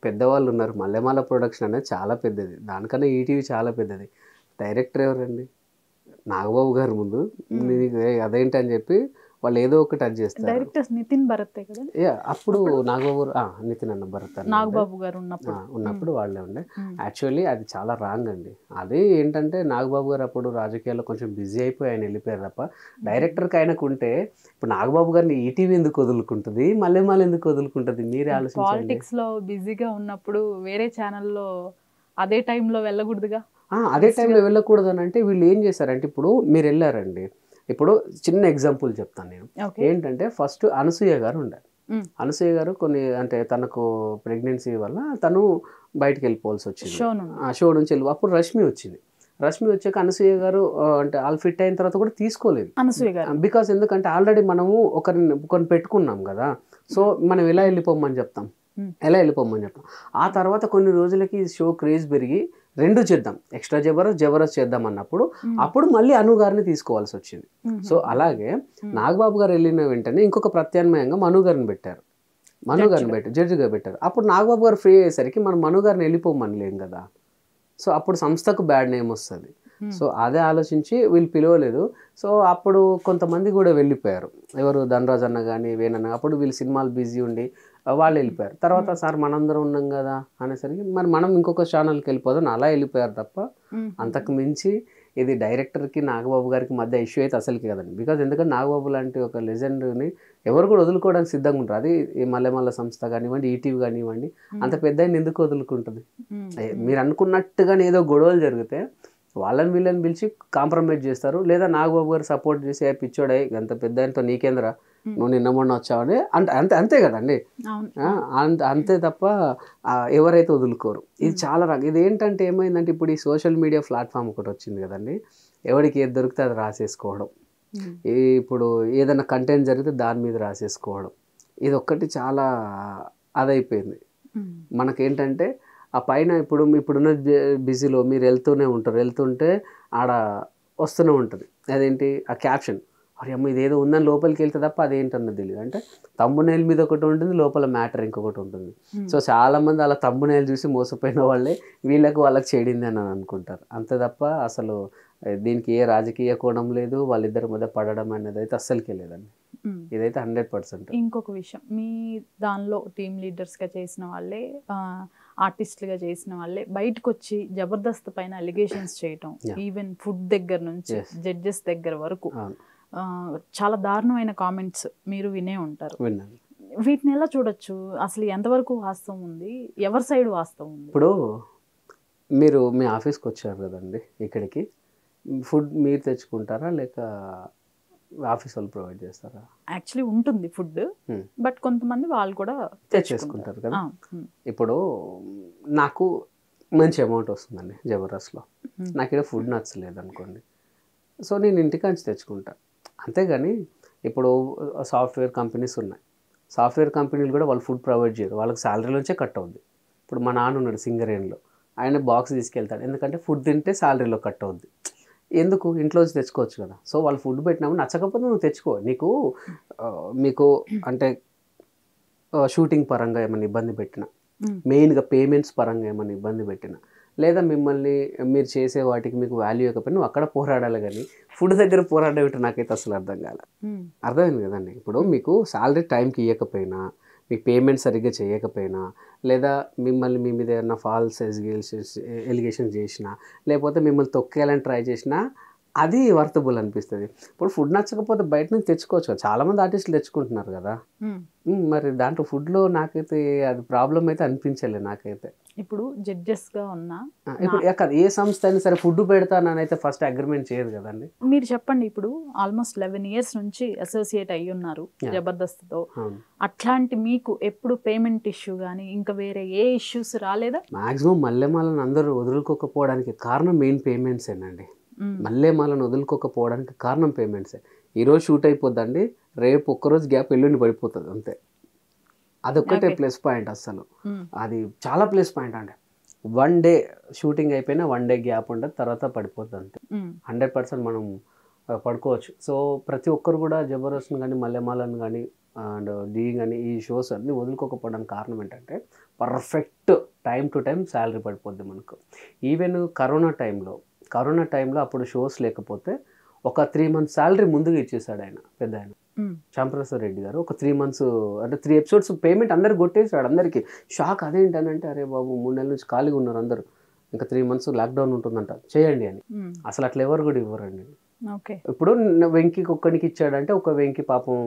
పెద్దవాళ్ళు ఉన్నారు. మల్లెమాల ప్రొడక్షన్ అనేది చాలా పెద్దది, దానికన్నా ఈటీవీ చాలా పెద్దది. డైరెక్టర్ ఎవరండి? నాగబాబు గారు ముందు అదేంటి అని చెప్పి వాళ్ళు ఏదో ఒకటి అది చేస్తారు. డైరెక్టర్స్ నితిన్ భరతే కదా. అప్పుడు నాగబాబు నితిన్ అన్న భరత్ నాగబాబు గారు ఉన్నప్పుడు వాళ్ళే ఉండే. యాక్చువల్లీ అది చాలా రాంగ్ అండి. అది ఏంటంటే, నాగబాబు గారు అప్పుడు రాజకీయాల్లో కొంచెం బిజీ అయిపోయి ఆయన వెళ్ళిపోయారు తప్ప, డైరెక్టర్కి ఆయనకు ఉంటే ఇప్పుడు నాగబాబు గారిని ఈటీవీ ఎందుకు వదులుకుంటుంది, మల్లెమాల ఎందుకు వదులుకుంటుంది? మీరే ఆలోచించండి. పాలిటిక్స్ లో బిజీగా ఉన్నప్పుడు వేరే ఛానల్లో అదే టైంలో వెళ్ళకూడదుగా. అదే టైంలో వెళ్ళకూడదు అని అంటే వీళ్ళు ఏం చేశారంటే, ఇప్పుడు మీరు వెళ్ళారండి, ఇప్పుడు చిన్న ఎగ్జాంపుల్ చెప్తాను నేను. ఏంటంటే, ఫస్ట్ అనసూయ గారు ఉండారు. అనసూయ గారు కొన్ని అంటే తనకు ప్రెగ్నెన్సీ వల్ల తను బయటకు వెళ్ళిపోవాల్సి వచ్చింది, ఆ షో నుంచి వెళ్ళి. అప్పుడు రష్మి వచ్చింది. రష్మి వచ్చాక అనసూయ గారు అంటే ఆల్ ఫిట్ అయిన తర్వాత కూడా తీసుకోలేదు అనసూయ గారు. బికాస్ ఎందుకంటే ఆల్రెడీ మనము ఒకరిని పెట్టుకున్నాం కదా. సో మనం ఎలా వెళ్ళిపోమని చెప్తాం, ఆ తర్వాత కొన్ని రోజులకి షో క్రేజ్ పెరిగి రెండు చేద్దాం, ఎక్స్ట్రా జబర్దస్త్ చేద్దాం అన్నప్పుడు అప్పుడు మళ్ళీ అను గారిని తీసుకోవాల్సి వచ్చింది. సో అలాగే నాగబాబు గారు వెళ్ళిన వెంటనే ఇంకొక ప్రత్యామ్నాయంగా మను గారిని పెట్టారు, జడ్జిగా పెట్టారు. అప్పుడు నాగబాబు గారు ఫ్రీ అయ్యేసరికి మనం మను గారిని వెళ్ళిపోమనిలేం కదా. సో అప్పుడు సంస్థకు బ్యాడ్ నేమ్ వస్తుంది. సో అదే ఆలోచించి వీళ్ళు పిలవలేదు. సో అప్పుడు కొంతమంది కూడా వెళ్ళిపోయారు. ఎవరు, ధనరాజ్ అన్న కానీ వేణన్న. అప్పుడు వీళ్ళు సినిమాలు బిజీ ఉండి వాళ్ళు వెళ్ళిపోయారు. తర్వాత సార్ మనందరం ఉన్నాం కదా అనేసరికి మరి మనం ఇంకొక ఛానల్కి వెళ్ళిపోదాం అలా వెళ్ళిపోయారు తప్ప, అంతకు మించి ఇది డైరెక్టర్కి నాగబాబు గారికి మధ్య ఇష్యూ అయితే అసలుకి కదండి. బికాజ్ ఎందుకంటే నాగబాబు లాంటి ఒక లెజెండ్ని ఎవరు కూడా వదులుకోవడానికి సిద్ధంగా ఉంటారు. అది ఈ మల్లెమాల సంస్థ కానివ్వండి, ఈటీవీ కానివ్వండి, అంత పెద్ద ఎందుకు వదులుకుంటుంది? మీరు అనుకున్నట్టుగానే ఏదో గొడవలు జరిగితే వాళ్ళని వీళ్ళని పిలిచి కాంప్రమైజ్ చేస్తారు, లేదా నాగబాబు గారు సపోర్ట్ చేసి పిచ్చోడే అంత పెద్ద ఆయనతో నీకేంద్రా, నువ్వు నిన్న మొన్న వచ్చావని అంతే కదండి. అంతే తప్ప ఎవరైతే వదులుకోరు. ఇది చాలా రకం. ఇది ఏంటంటే ఏమైందంటే, ఇప్పుడు ఈ సోషల్ మీడియా ప్లాట్ఫామ్ ఒకటి వచ్చింది కదండి. ఎవరికి ఏది దొరికితే అది రాసేసుకోవడం, ఇప్పుడు ఏదైనా కంటెంట్ జరిగితే దాని మీద రాసేసుకోవడం, ఇది ఒక్కటి చాలా అదైపోయింది. మనకేంటంటే ఆ పైన ఇప్పుడున్న బిజీలో మీరు వెళ్తుంటే ఆడ వస్తూనే ఉంటుంది. అదేంటి ఆ క్యాప్షన్, అరే అమ్మ ఇదేదో ఉందని లోపలికి వెళ్తే తప్ప అదేంటన్నది తెలియదు. అంటే తంబునేల్ మీద ఒకటి ఉంటుంది, లోపల మ్యాటర్ ఇంకొకటి ఉంటుంది. సో చాలామంది అలా తంబునేల్ చూసి మోసపోయిన వాళ్ళే వాళ్ళకి చెడింది అని అనుకుంటారు. అంతే తప్ప అసలు దీనికి ఏ రాజకీయ కోణం లేదు, వాళ్ళిద్దరి మధ్య పడడం అనేది అయితే అస్సలకే లేదండి. ఇదైతే 100%. ఇంకొక విషయం, మీ దానిలో టీమ్ లీడర్స్గా చేసిన వాళ్ళే, ఆర్టిస్ట్లుగా చేసిన వాళ్ళే బయటకు వచ్చి జబర్దస్త్ పైన అలిగేషన్స్ చేయటం, ఈవెన్ ఫుడ్ దగ్గర నుంచి జడ్జెస్ దగ్గర వరకు చాలా దారుణమైన కామెంట్స్ మీరు వినే ఉంటారు. వీటిని ఎలా చూడొచ్చు, అసలు ఎంతవరకు వాస్తవం ఉంది, ఎవరి సైడ్ వాస్తవం ఉంది? ఇప్పుడు మీరు మీ ఆఫీస్కి వచ్చారు కదండి ఇక్కడికి, ఫుడ్ మీరు తెచ్చుకుంటారా లేక ఆఫీస్ వాళ్ళు ప్రొవైడ్ చేస్తారా? యాక్చువల్లీ ఉంటుంది ఫుడ్, బట్ కొంతమంది వాళ్ళు కూడా తెచ్చేసుకుంటారు కదా. ఇప్పుడు నాకు మంచి అమౌంట్ వస్తుందండి జబర్దస్త్లో, నాకు ఇక్కడ ఫుడ్ నచ్చలేదు అనుకోండి, సో నేను ఇంటికాంచి తెచ్చుకుంటా. అంతేగాని ఇప్పుడు సాఫ్ట్వేర్ కంపెనీస్ ఉన్నాయి, సాఫ్ట్వేర్ కంపెనీలు కూడా వాళ్ళు ఫుడ్ ప్రొవైడ్ చేయరు, వాళ్ళకి శాలరీలోంచే కట్ అవుద్ది. ఇప్పుడు మా నాన్న ఉన్నాడు సింగరేణిలో, ఆయన బాక్స్ తీసుకెళ్తాడు, ఎందుకంటే ఫుడ్ తింటే శాలరీలో కట్ అవుద్ది. ఎందుకు ఇంట్లోంచి తెచ్చుకోవచ్చు కదా. సో వాళ్ళు ఫుడ్ పెట్టినప్పుడు నచ్చకపోతే నువ్వు తెచ్చుకో. మీకు అంటే షూటింగ్ పరంగా ఏమైనా ఇబ్బంది పెట్టినా, మెయిన్గా పేమెంట్స్ పరంగా ఏమైనా ఇబ్బంది పెట్టినా, లేదా మిమ్మల్ని మీరు చేసే వాటికి మీకు వాల్యూ ఇవ్వకపోయినా నువ్వు అక్కడ పోరాడాలి, కానీ ఫుడ్ దగ్గర పోరాడడం ఏంటో నాకైతే అసలు అర్థం కాలే. అర్థమైంది కదండి. ఇప్పుడు మీకు శాలరీ టైంకి ఇవ్వకపోయినా, మీకు పేమెంట్ సరిగ్గా చేయకపోయినా, లేదా మిమ్మల్ని మీ మీద ఏదైనా ఫాల్స్ ఎలిగేషన్స్ చేసినా, లేకపోతే మిమ్మల్ని తొక్కేయాలని ట్రై చేసినా అది వర్తబుల్ అనిపిస్తుంది. ఇప్పుడు ఫుడ్ నచ్చకపోతే బయట నుంచి తెచ్చుకోవచ్చు కదా, చాలామంది ఆర్టిస్టులు తెచ్చుకుంటున్నారు కదా. మరి దాంట్లో ఫుడ్లో నాకైతే అది ప్రాబ్లం అయితే అనిపించలేదు నాకైతే. ఇప్పుడు జడ్జెస్గా ఉన్నా ఇప్పుడు ఏ సంస్థ అయినా సరే ఫుడ్ పెడతానని అయితే ఫస్ట్ అగ్రిమెంట్ చేయదు కదండి. మీరు చెప్పండి, ఇప్పుడు ఆల్మోస్ట్ 11 years నుంచి అసోసియేట్ అయ్యి ఉన్నారు జబర్దస్త్తో, అట్లాంటి మీకు ఎప్పుడు పేమెంట్ ఇష్యూ కానీ ఇంకా వేరే ఏ ఇష్యూస్ రాలేదా? మాక్సిమం మల్లెమాలను అందరూ వదులుకోకపోవడానికి కారణం మెయిన్ పేమెంట్సేనండి. మల్లెమాలను వదులుకోకపోవడానికి కారణం పేమెంట్సే. ఈరోజు షూట్ అయిపోద్దండి, రేపు ఒక్కరోజు గ్యాప్ ఎల్లుండి పడిపోతుంది అంతే. అదొక్కటే ప్లస్ పాయింట్, అసలు అది చాలా ప్లస్ పాయింట్ అండి. 1 day షూటింగ్ అయిపోయినా 1 day గ్యాప్ ఉంటుంది, తర్వాత పడిపోద్ది అంతే. 100% మనం పడుకోవచ్చు. సో ప్రతి ఒక్కరు కూడా జబర్దస్త్ని కానీ మల్లెమాలను కానీ అండ్ డీ కానీ ఈ షోస్ అన్నీ వదులుకోకపోవడానికి కారణం ఏంటంటే perfect time to time salary పడిపోద్ది మనకు. ఈవెన్ కరోనా టైంలో అప్పుడు షోస్ లేకపోతే ఒక 3 months శాలరీ ముందుగా ఇచ్చేసాడు ఆయన, పెద్ద ఆయన శ్యాంప్రసాద్ రెడ్డి గారు. ఒక 3 months అంటే 3 episodes పేమెంట్ అందరికి కొట్టేసాడు. అందరికి షాక్, అదేంటనంటే అరే బాబు 3 నెలల నుంచి ఖాళీగా ఉన్నారు అందరూ, ఇంకా 3 months లాక్డౌన్ ఉంటుందంట, చేయండి అని. అసలు అట్లా ఎవరు కూడా ఇవ్వరండి. ఇప్పుడు వెంకికి ఒక్కడికి ఇచ్చాడంటే ఒక వెంకి పాపం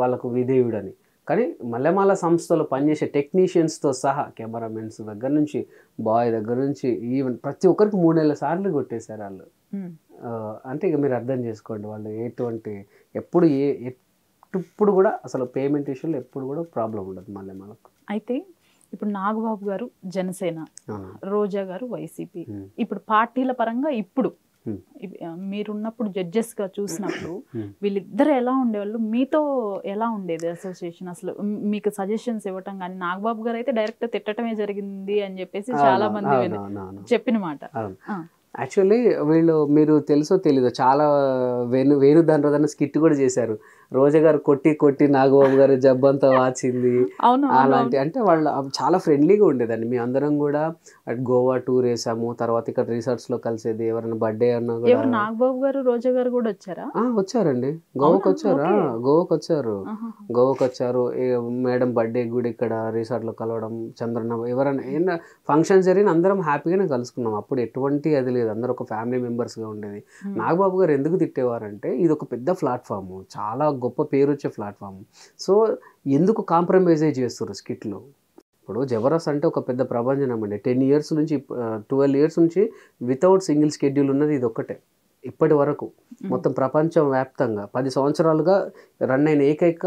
వాళ్ళకు విధేయుడని. కానీ మల్లెమాల సంస్థలో పనిచేసే టెక్నీషియన్స్తో సహా కెమెరామెన్స్ దగ్గర నుంచి బాయ్ దగ్గర నుంచి ఈవెన్ ప్రతి ఒక్కరికి 3 నెలల సార్లు కొట్టేశారు వాళ్ళు. అంటే ఇక మీరు అర్థం చేసుకోండి, వాళ్ళు ఎప్పుడు కూడా అసలు పేమెంట్ ఇష్యూలో ఎప్పుడు కూడా ప్రాబ్లం ఉండదు మల్లెమాలకు. అయితే ఇప్పుడు నాగబాబు గారు జనసేన, రోజా గారు వైసీపీ, ఇప్పుడు పార్టీల పరంగా ఇప్పుడు మీరున్నప్పుడు జడ్జెస్గా చూసినప్పుడు వీళ్ళిద్దరు ఎలా ఉండేవాళ్ళు, మీతో ఎలా ఉండేది అసోసియేషన్? అసలు మీకు సజెషన్స్ ఇవ్వటం కానీ, నాగబాబు గారు అయితే డైరెక్ట్ తిట్టడమే జరిగింది అని చెప్పేసి చాలా మంది చెప్పిన మాట. యాక్చువల్లీ వీళ్ళు మీరు తెలుసో తెలీదో చాలా వేణుదాని స్కిట్ కూడా చేశారు. రోజా గారు కొట్టి నాగబాబు గారు జబ్బంతా వాచింది అలాంటి. అంటే వాళ్ళు చాలా ఫ్రెండ్లీగా ఉండేదండి. మీ అందరం కూడా గోవా టూర్ వేసాము, తర్వాత ఇక్కడ రిసార్ట్స్లో కలిసేది, ఎవరైనా బర్త్డే అన్నా కూడా. నాగబాబు గారు రోజా గారు కూడా వచ్చారా? వచ్చారండి, గోవాకి వచ్చారు. మేడం బర్త్డే కూడా ఇక్కడ రిసార్ట్లో కలవడం, చంద్రన్న ఎవరైనా ఏమైనా ఫంక్షన్ జరిగిన అందరం హ్యాపీగానే కలుసుకున్నాం. అప్పుడు ఎటువంటి అది లేదు, అందరూ ఒక ఫ్యామిలీ మెంబర్స్గా ఉండేది. నాగబాబు గారు ఎందుకు తిట్టేవారంటే ఇది ఒక పెద్ద ప్లాట్ఫామ్, చాలా గొప్ప పేరు వచ్చే ప్లాట్ఫామ్. సో ఎందుకు కాంప్రమైజ్ చేస్తారు స్కిట్లో? ఇప్పుడు జబర్దస్త్ అంటే ఒక పెద్ద ప్రభంజనం అండి. 10 years నుంచి 12 years నుంచి వితౌట్ సింగిల్ షెడ్యూల్ ఉన్నది ఇది ఒక్కటే ఇప్పటి వరకు. మొత్తం ప్రపంచం వ్యాప్తంగా 10 సంవత్సరాలుగా రన్ అయిన ఏకైక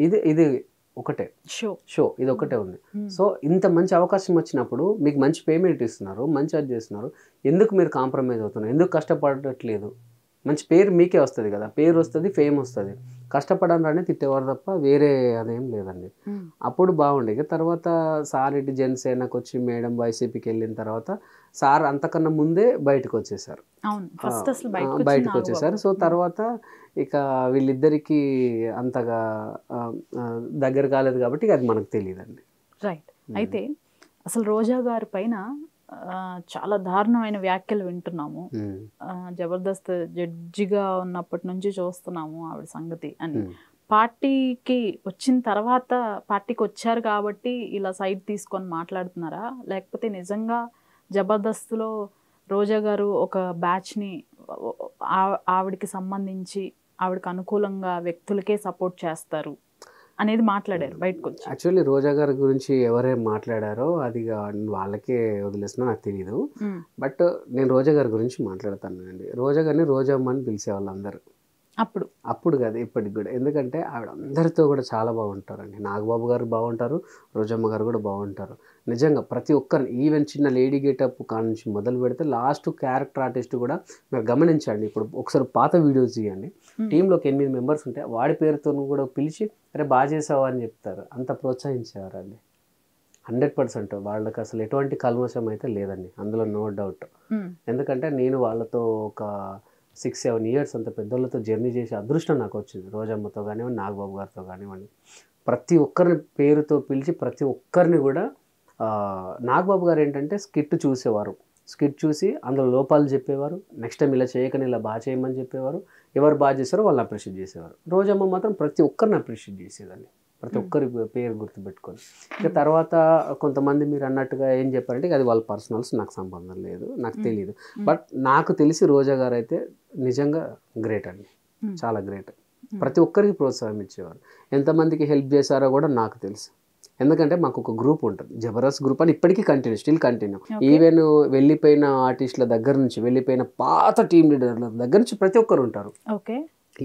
ఇది ఒకటే షో, ఇది ఒకటే ఉంది. సో ఇంత మంచి అవకాశం వచ్చినప్పుడు మీకు మంచి పేమెంట్ ఇస్తున్నారు, మంచి అది చేస్తున్నారు, ఎందుకు మీరు కాంప్రమైజ్ అవుతున్నారు? ఎందుకు కష్టపడట్లేదు? మంచి పేరు మీకే వస్తుంది కదా, పేరు వస్తుంది, ఫేమ్ వస్తుంది. కష్టపడాలని తిట్టేవారు తప్ప వేరే అదేం లేదండి. అప్పుడు బాగుండే. తర్వాత సార్ ఇటు జనసేనకు వచ్చి మేడం వైసీపీకి వెళ్ళిన తర్వాత సార్ అంతకన్నా ముందే బయటకు వచ్చేసారు. సో తర్వాత ఇక వీళ్ళిద్దరికి అంతగా దగ్గర కాలేదు కాబట్టి అది మనకు తెలియదండి. రైట్. అయితే అసలు రోజా గారి పైన చాలా దారుణమైన వ్యాఖ్యలు వింటున్నాము. జబర్దస్త్ జడ్జిగా ఉన్నప్పటి నుంచి చూస్తున్నాము ఆవిడ సంగతి అని. పార్టీకి వచ్చిన తర్వాత, పార్టీకి వచ్చారు కాబట్టి ఇలా సైడ్ తీసుకొని మాట్లాడుతున్నారా, లేకపోతే నిజంగా జబర్దస్త్లో రోజా గారు ఒక బ్యాచ్ని ఆవిడకి సంబంధించి ఆవిడకి అనుకూలంగా వ్యక్తులకే సపోర్ట్ చేస్తారు అనేది మాట్లాడారు బయటకు వచ్చి. యాక్చువల్లీ రోజా గారి గురించి ఎవరేం మాట్లాడారో అది వాళ్ళకే వదిలేసినా నాకు తెలియదు. బట్ నేను రోజా గారి గురించి మాట్లాడతానండి. రోజా గారిని రోజమ్మ అని పిలిచేవాళ్ళు అందరూ. అప్పుడు కాదు, ఇప్పటికి కూడా. ఎందుకంటే ఆవిడ అందరితో కూడా చాలా బాగుంటారండి. నాగబాబు గారు బాగుంటారు, రోజమ్మ గారు కూడా బాగుంటారు. నిజంగా ప్రతి ఒక్కరిని, ఈవెన్ చిన్న లేడీ గెటప్ కానుంచి మొదలు పెడితే లాస్ట్ క్యారెక్టర్ ఆర్టిస్ట్ కూడా మీరు గమనించండి. ఇప్పుడు ఒకసారి పాత వీడియోస్ తీయండి, టీంలోకి 8 మెంబర్స్ ఉంటే వాడి పేరుతో కూడా పిలిచి అరే బాగా చేసావా అని చెప్తారు. అంత ప్రోత్సహించేవారండి. 100% వాళ్ళకి అసలు ఎటువంటి కల్మషం అయితే లేదండి, అందులో నో డౌట్. ఎందుకంటే నేను వాళ్ళతో ఒక 6-7 ఇయర్స్ అంత పెద్దోళ్ళతో జర్నీ చేసే అదృష్టం నాకు వచ్చింది. రోజమ్మతో కానివ్వండి, నాగబాబు గారితో కానివ్వండి, ప్రతి ఒక్కరిని పేరుతో పిలిచి ప్రతి ఒక్కరిని కూడా. నాగబాబు గారు ఏంటంటే స్కిట్ చూసేవారు, స్కిట్ చూసి అందులో లోపాలు చెప్పేవారు. నెక్స్ట్ టైం ఇలా చేయకని ఇలా బాగా చేయమని చెప్పేవారు. ఎవరు బాగా చేశారో వాళ్ళని అప్రిషియేట్ చేసేవారు. రోజమ్మ మాత్రం ప్రతి ఒక్కరిని అప్రిషియేట్ చేసేదండి, ప్రతి ఒక్కరి పేరు గుర్తుపెట్టుకొని. ఇక తర్వాత కొంతమంది మీరు అన్నట్టుగా ఏం చెప్పారంటే అది వాళ్ళ పర్సనల్స్, నాకు సంబంధం లేదు, నాకు తెలియదు. బట్ నాకు తెలిసి రోజా గారు అయితే నిజంగా గ్రేట్ అండి, చాలా గ్రేట్. ప్రతి ఒక్కరికి ప్రోత్సాహం ఇచ్చేవారు. ఎంతమందికి హెల్ప్ చేశారో కూడా నాకు తెలుసు. ఎందుకంటే మాకు ఒక గ్రూప్ ఉంటుంది, జబర్దస్త్ గ్రూప్ అని, ఇప్పటికీ స్టిల్ కంటిన్యూ. ఈవెన్ వెళ్ళిపోయిన ఆర్టిస్టుల దగ్గర నుంచి, వెళ్ళిపోయిన పాత టీమ్ లీడర్ల దగ్గర నుంచి ప్రతి ఒక్కరు ఉంటారు.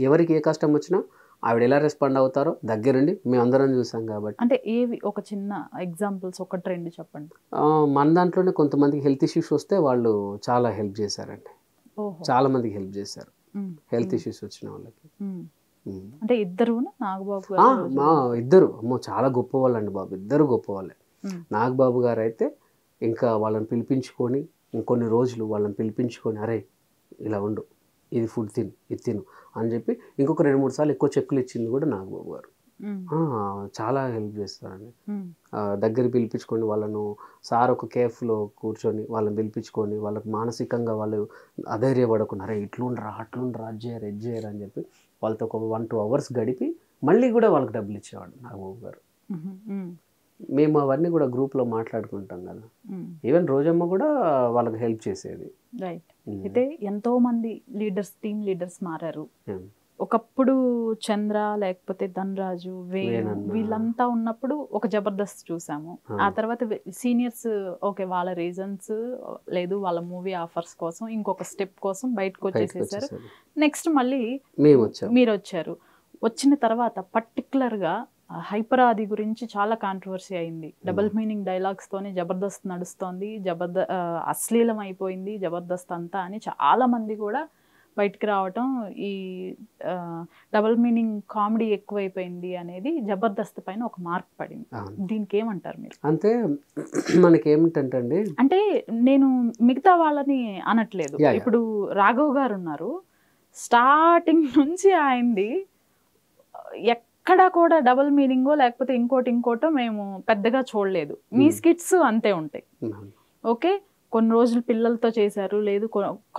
ఎవరికి ఏ కష్టం వచ్చినా ఆవిడ ఎలా రెస్పాండ్ అవుతారో దగ్గరుండి మేము అందరం చూసాం కాబట్టి. అంటే ఏవి ఒక చిన్న ఎగ్జాంపుల్స్, ఒక ట్రెండ్ చెప్పండి. మన దాంట్లోనే కొంతమందికి హెల్త్ ఇష్యూస్ వస్తే వాళ్ళు చాలా హెల్ప్ చేశారండి, చాలా మందికి హెల్ప్ చేశారు హెల్త్ ఇష్యూస్ వచ్చిన వాళ్ళకి. అంటే ఇద్దరు, నాగబాబు ఇద్దరు అమ్మో చాలా గొప్ప వాళ్ళండి బాబు, ఇద్దరు గొప్ప వాళ్ళే. నాగబాబు గారు అయితే ఇంకా వాళ్ళని పిలిపించుకొని ఇంకొన్ని రోజులు వాళ్ళని పిలిపించుకొని అరే ఇలా ఉండు, ఇది ఫుడ్ తిను, ఇది తిను అని చెప్పి ఇంకొక 2-3 సార్లు ఎక్కువ చెక్కులు ఇచ్చింది కూడా నాగబాబు గారు. చాలా హెల్ప్ చేస్తారండి. దగ్గర పిలిపించుకొని వాళ్ళను, సార్ ఒక కేఫ్లో కూర్చొని వాళ్ళని పిలిపించుకొని వాళ్ళకి మానసికంగా వాళ్ళు అధైర్యపడకుండా అరే ఇట్లుండ్రా అట్లుండ్రా, అది చేయరు ఇది చేయరు అని చెప్పి వాళ్ళతో ఒక 1-2 అవర్స్ గడిపి మళ్ళీ కూడా వాళ్ళకి డబ్బులు ఇచ్చేవాడు నాగబాబు గారు. మేము అవన్నీ కూడా గ్రూప్లో మాట్లాడుకుంటాం కదా. ఈవెన్ రోజమ్మ కూడా వాళ్ళకి హెల్ప్ చేసేది. రైట్. అయితే ఎంతో మంది లీడర్స్, టీమ్ లీడర్స్ మారారు. ఒకప్పుడు చంద్ర, లేకపోతే ధనరాజు, వేణు, వీళ్ళంతా ఉన్నప్పుడు ఒక జబర్దస్త్ చూసాము. ఆ తర్వాత సీనియర్స్ ఓకే వాళ్ళ రీజన్స్ లేదు, వాళ్ళ మూవీ ఆఫర్స్ కోసం ఇంకొక స్టెప్ కోసం బయటకు వచ్చేసేసారు. నెక్స్ట్ మళ్ళీ మీరు వచ్చారు. వచ్చిన తర్వాత పర్టికులర్గా హైపరాది గురించి చాలా కాంట్రవర్సీ అయింది. డబుల్ మీనింగ్ డైలాగ్స్ తోనే జబర్దస్త్ నడుస్తోంది, అశ్లీలం అయిపోయింది జబర్దస్త్ అంతా అని చాలా మంది కూడా బయటికి రావటం, ఈ డబుల్ మీనింగ్ కామెడీ ఎక్కువైపోయింది అనేది జబర్దస్త్ పైన ఒక మార్క్ పడింది. దీనికి ఏమంటారు మీరు? అంటే మనకి ఏమిటంటే, అంటే నేను మిగతా వాళ్ళని అనట్లేదు, ఇప్పుడు రాఘవ్ గారు ఉన్నారు, స్టార్టింగ్ నుంచి ఆయనది ఎక్కడ కూడా డబుల్ మీనింగో లేకపోతే ఇంకోటో మేము పెద్దగా చూడలేదు. మీ స్కిట్స్ అంతే ఉంటాయి. ఓకే, కొన్ని రోజులు పిల్లలతో చేశారు, లేదు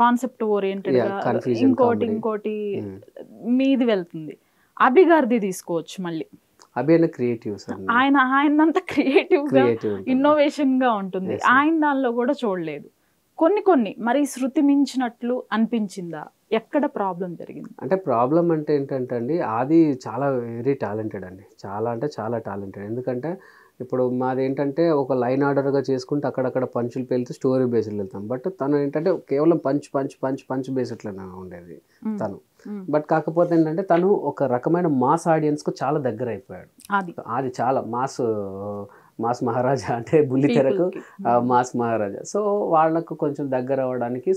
కాన్సెప్ట్ ఓరియంటెడ్ గా ఇంకోటి మీది వెళ్తుంది. అభి గారిది తీసుకోవచ్చు, మళ్ళీ ఆయనంతా క్రియేటివ్ గా ఇన్నోవేషన్ గా ఉంటుంది. ఆయన దానిలో కూడా చూడలేదు. కొన్ని మరి శృతి మించినట్లు అనిపించిందా? ఎక్కడ ప్రాబ్లం జరిగింది? అంటే ప్రాబ్లం అంటే ఏంటంటే అండి, అది చాలా వెరీ టాలెంటెడ్ అండి, చాలా అంటే చాలా టాలెంటెడ్. ఎందుకంటే ఇప్పుడు మాది ఏంటంటే ఒక లైన్ ఆర్డర్గా చేసుకుంటే అక్కడక్కడ పంచులు పేలితే స్టోరీ బేస్డ్ వెళ్తాం. బట్ తను ఏంటంటే కేవలం పంచ్ బేస్డ్లోనే ఉండేది తను. బట్ కాకపోతే ఏంటంటే తను ఒక రకమైన మాస్ ఆడియన్స్కు చాలా దగ్గర అయిపోయాడు. అది చాలా మాస్ మహారాజా అంటే బుల్లితెరకు మాస్ మహారాజా. సో వాళ్ళకు కొంచెం దగ్గర అవ్వడానికి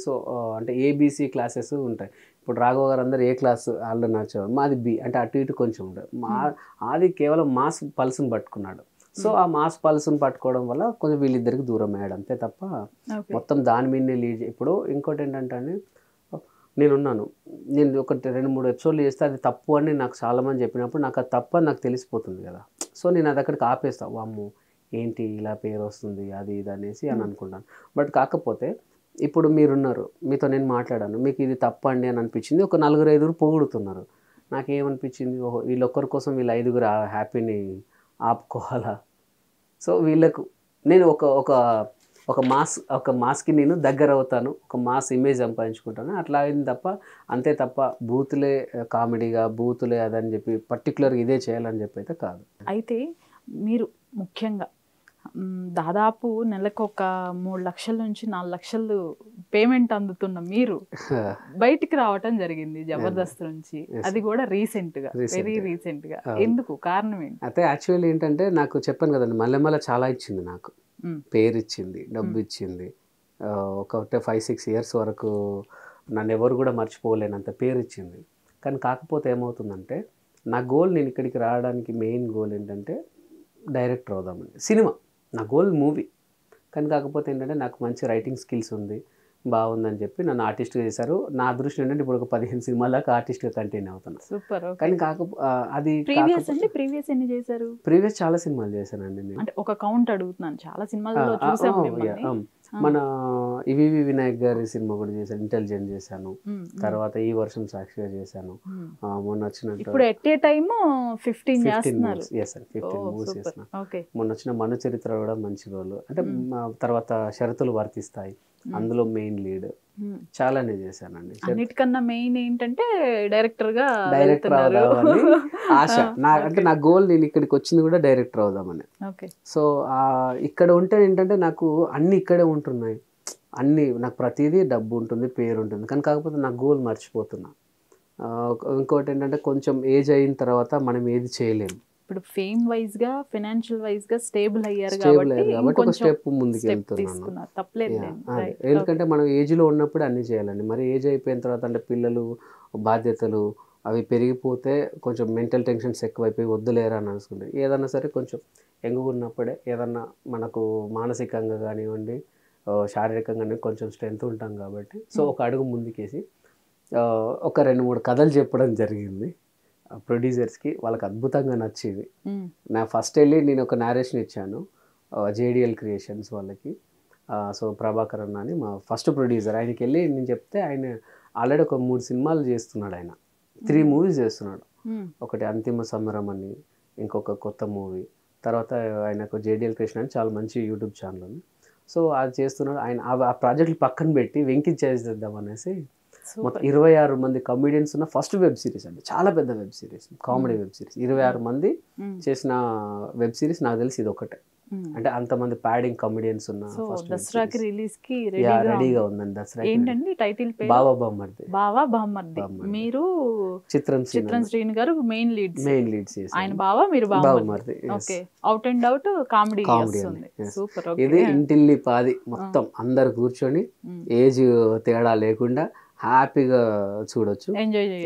అంటే ఏబీసీ క్లాసెస్ ఉంటాయి. ఇప్పుడు రాఘవ గారు అందరు ఏ క్లాస్ వాళ్ళు నచ్చేవారు, మాది బి అంటే అటు ఇటు కొంచెం ఉండదు. అది కేవలం మాస్ పల్స్ని పట్టుకున్నాడు. సో ఆ మాస్ పల్స్ని పట్టుకోవడం వల్ల కొంచెం వీళ్ళిద్దరికి దూరం అయ్యాడు అంతే తప్ప మొత్తం దాని మీదనే లీడ్. ఇప్పుడు ఇంకోటి ఏంటంటే అండి, నేను ఒక 2-3 ఎపిసోడ్లు చేస్తే అది తప్పు అని నాకు చాలామంది చెప్పినప్పుడు నాకు అది తప్పు అని నాకు తెలిసిపోతుంది కదా. సో నేను అది అక్కడికి ఆపేస్తాను, వామ్మో ఏంటి ఇలా పేరు వస్తుంది అది ఇది అనేసి అని అనుకుంటాను. బట్ కాకపోతే ఇప్పుడు మీరున్నారు, మీతో నేను మాట్లాడాను, మీకు ఇది తప్పండి అని అనిపించింది. ఒక 4-5 పొగుడుతున్నారు. నాకేమనిపించింది, ఓహో వీళ్ళొక్కరి కోసం వీళ్ళు 5 హ్యాపీని ఆపుకోవాలా? సో వీళ్ళకు నేను ఒక ఒక మాస్కి నేను దగ్గర అవుతాను, ఒక మాస్ ఇమేజ్ సంపాదించుకుంటాను, అట్లా అయింది తప్ప, అంతే తప్ప బూతులే కామెడీగా బూతులే అదని చెప్పి పర్టికులర్గా ఇదే చేయాలని చెప్పి అయితే కాదు. అయితే మీరు ముఖ్యంగా దాదాపు నెలకు ఒక 3 లక్షల నుంచి 4 లక్షలు పేమెంట్ అందుతున్న మీరు బయటికి రావటం జరిగింది జబర్దస్త్ నుంచి, అది కూడా రీసెంట్ గా, వెరీ రీసెంట్ గా. ఎందుకు, కారణం ఏంటి? అయితే యాక్చువల్లీ ఏంటంటే నాకు చెప్పాను కదండి, మల్లెమల్ల చాలా ఇచ్చింది, నాకు పేరు ఇచ్చింది, డబ్బు ఇచ్చింది. ఒక 5-6 ఇయర్స్ వరకు నన్ను ఎవరు కూడా మర్చిపోలేనంత పేరు ఇచ్చింది. కానీ కాకపోతే ఏమవుతుందంటే, నా గోల్, నేను ఇక్కడికి రావడానికి మెయిన్ గోల్ ఏంటంటే డైరెక్టర్ అవుదామని. సినిమా నా గోల్, మూవీ. కానీ కాకపోతే ఏంటంటే నాకు మంచి రైటింగ్ స్కిల్స్ ఉంది, బాగుందని చెప్పి నన్ను ఆర్టిస్ట్గా చేశారు. నా అదృష్టం ఏంటంటే ఇప్పుడు ఒక 15 సినిమాల దాకా ఆర్టిస్ట్గా కంటిన్యూ అవుతున్నా. సూపర్. కానీ అది ప్రీవియస్ ఎన్ని చేశారు? ప్రీవియస్ చాలా సినిమాలు చేశానండి నేను. అంటే ఒక కౌంట్ అడుగుతున్నాను, చాలా సినిమాల్లో చూసాము మిమ్మల్ని. మన ఈవీవి వినాయక్ గారి సినిమా కూడా చేశాను, ఇంటెలిజెంట్ చేశాను. తర్వాత ఈ వర్షం సాక్షిగా చేశాను. మొన్న వచ్చిన ఇప్పుడు ఎట్ ఏ టైమ్ 15 చేస్తున్నారు. 15 మూవీస్ చేసిన. మొన్న వచ్చిన మన చరిత్ర కూడా మంచి రోల్. అంటే తర్వాత షరతులు వర్తిస్తాయి, అందులో మెయిన్ లీడ్. చాలానే చేశానండి. అన్నిటికన్నా మెయిన్ ఏంటంటే డైరెక్టర్ అవుదామని ఆశ. అంటే నా గోల్, నేను ఇక్కడికి వచ్చింది కూడా డైరెక్టర్ అవుదామని. సో ఇక్కడ ఉంటే ఏంటంటే నాకు అన్ని ఇక్కడే ఉంటున్నాయి, అన్ని నాకు ప్రతిదీ డబ్బు ఉంటుంది, పేరు ఉంటుంది. కానీ కాకపోతే నా గోల్ మర్చిపోతున్నా. ఇంకోటి ఏంటంటే కొంచెం ఏజ్ అయిన తర్వాత మనం ఏది చేయలేము. ఇప్పుడు ఫేమ్ వైజ్ గా, ఫైనాన్షియల్ వైజ్ గా స్టేబుల్ అయ్యారు కాబట్టి ఒక స్టెప్ ముందుకు వెళ్తున్నాను. ఎందుకంటే మనం ఏజ్ లో ఉన్నప్పుడు అన్ని చేయాలండి. మరి ఏజ్ అయిపోయిన తర్వాత అంటే పిల్లలు, బాధ్యతలు అవి పెరిగిపోతే కొంచెం మెంటల్ టెన్షన్స్ ఎక్కువైపోయి వద్దులేరా అని అనుకుంటే, ఏదన్నా సరే కొంచెం యంగ్గా ఉన్నప్పుడే ఏదన్నా మనకు మానసికంగా కానివ్వండి, శారీరకంగానే కొంచెం స్ట్రెంత్ ఉంటాం కాబట్టి, సో ఒక అడుగు ముందుకేసి ఒక 2-3 కథలు చెప్పడం జరిగింది ప్రొడ్యూసర్స్కి. వాళ్ళకి అద్భుతంగా నచ్చేది. నా ఫస్ట్ వెళ్ళి నేను ఒక నేరేషన్ ఇచ్చాను జేడిఎల్ క్రియేషన్స్ వాళ్ళకి. సో ప్రభాకర్ అన్న అని మా ఫస్ట్ ప్రొడ్యూసర్, ఆయనకి వెళ్ళి నేను చెప్తే ఆయన ఆల్రెడీ ఒక 3 సినిమాలు చేస్తున్నాడు, ఆయన 3 మూవీస్ చేస్తున్నాడు. ఒకటి అంతిమ సమరం అని, ఇంకొక కొత్త మూవీ, తర్వాత ఆయనకు జేడిఎల్ క్రియేషన్ అని చాలా మంచి యూట్యూబ్ ఛానల్ ఉంది. సో అది చేస్తున్నాడు ఆయన. ఆ ప్రాజెక్టులు పక్కన పెట్టి వెంకి చేద్దాం అనేసి మొత్తం 26 మంది కమెడియన్స్ ఉన్న ఫస్ట్ వెబ్ సిరీస్ అండి, చాలా పెద్ద web series, comedy web series. 26 మంది చేసిన వెబ్ సిరీస్ నాకు తెలిసి ఇది ఒకటే. అంటే అంతమంది ప్యాడింగ్ కమెడియన్స్ ఉన్న దసరాకి రిలీజ్ కి రెడీగా ఉందండి. దసరా ఏంటండి టైటిల్ పేరు? బావా బామ్మర్ది. బావా బామ్మర్ది. మీరు చిత్రం శ్రీని గారు మెయిన్ లీడ్స్ ఆయన బావా, మీరు బామ్మర్ది. Okay, out and out comedy. Super. ఇది ఇంటిల్లి పాది మొత్తం అందరు కూర్చొని ఏజ్ తేడా లేకుండా హ్యాపీగా చూడొచ్చు,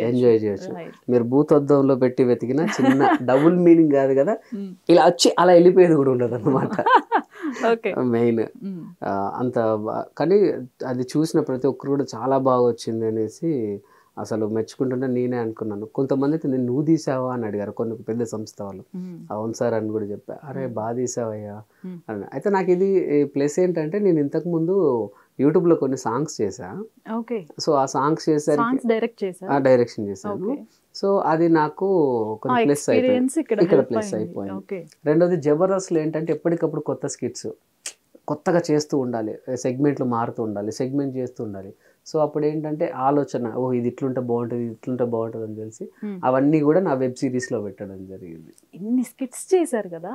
ఎంజాయ్ చేయొచ్చు. మీరు భూతద్దంలో పెట్టి వెతికిన చిన్న డబుల్ మీనింగ్ కాదు కదా, ఇలా వచ్చి అలా వెళ్ళిపోయేది కూడా ఉండదు అన్నమాట. మెయిన్ అంత. కానీ అది చూసిన ప్రతి ఒక్కరు కూడా చాలా బాగా వచ్చింది అనేసి అసలు మెచ్చుకుంటుంటే నేనే అనుకున్నాను. కొంతమంది అయితే నువ్వు తీసావా అని అడిగారు, కొన్ని పెద్ద సంస్థ వాళ్ళు. అవును సార్ అని కూడా చెప్పా. అరే బాగా తీసావయ్యా అని. అయితే నాకు ఇది ప్లస్ ఏంటంటే, నేను ఇంతకుముందు యూట్యూబ్లో కొన్ని సాంగ్స్ చేశా. సో ఆ సాంగ్స్ చేసరికి డైరెక్షన్ చేశాను. సో అది నాకు కొంచెం ప్లస్ అయిపోయింది, ఇక్కడ ప్లస్ అయిపోయింది. రెండోది జబర్దస్త్లో ఏంటంటే ఎప్పటికప్పుడు కొత్త స్కిట్స్ కొత్తగా చేస్తూ ఉండాలి, సెగ్మెంట్లు మారుతూ ఉండాలి, సెగ్మెంట్ చేస్తూ ఉండాలి. సో అప్పుడు ఏంటంటే ఆలోచన, ఇది ఇట్లుంటే బాగుంటుంది, ఇట్లుంటే బాగుంటుంది అని తెలిసి అవన్నీ కూడా నా వెబ్ సిరీస్లో పెట్టడం జరిగింది. ఇన్ని స్కిట్స్ చేశారు కదా,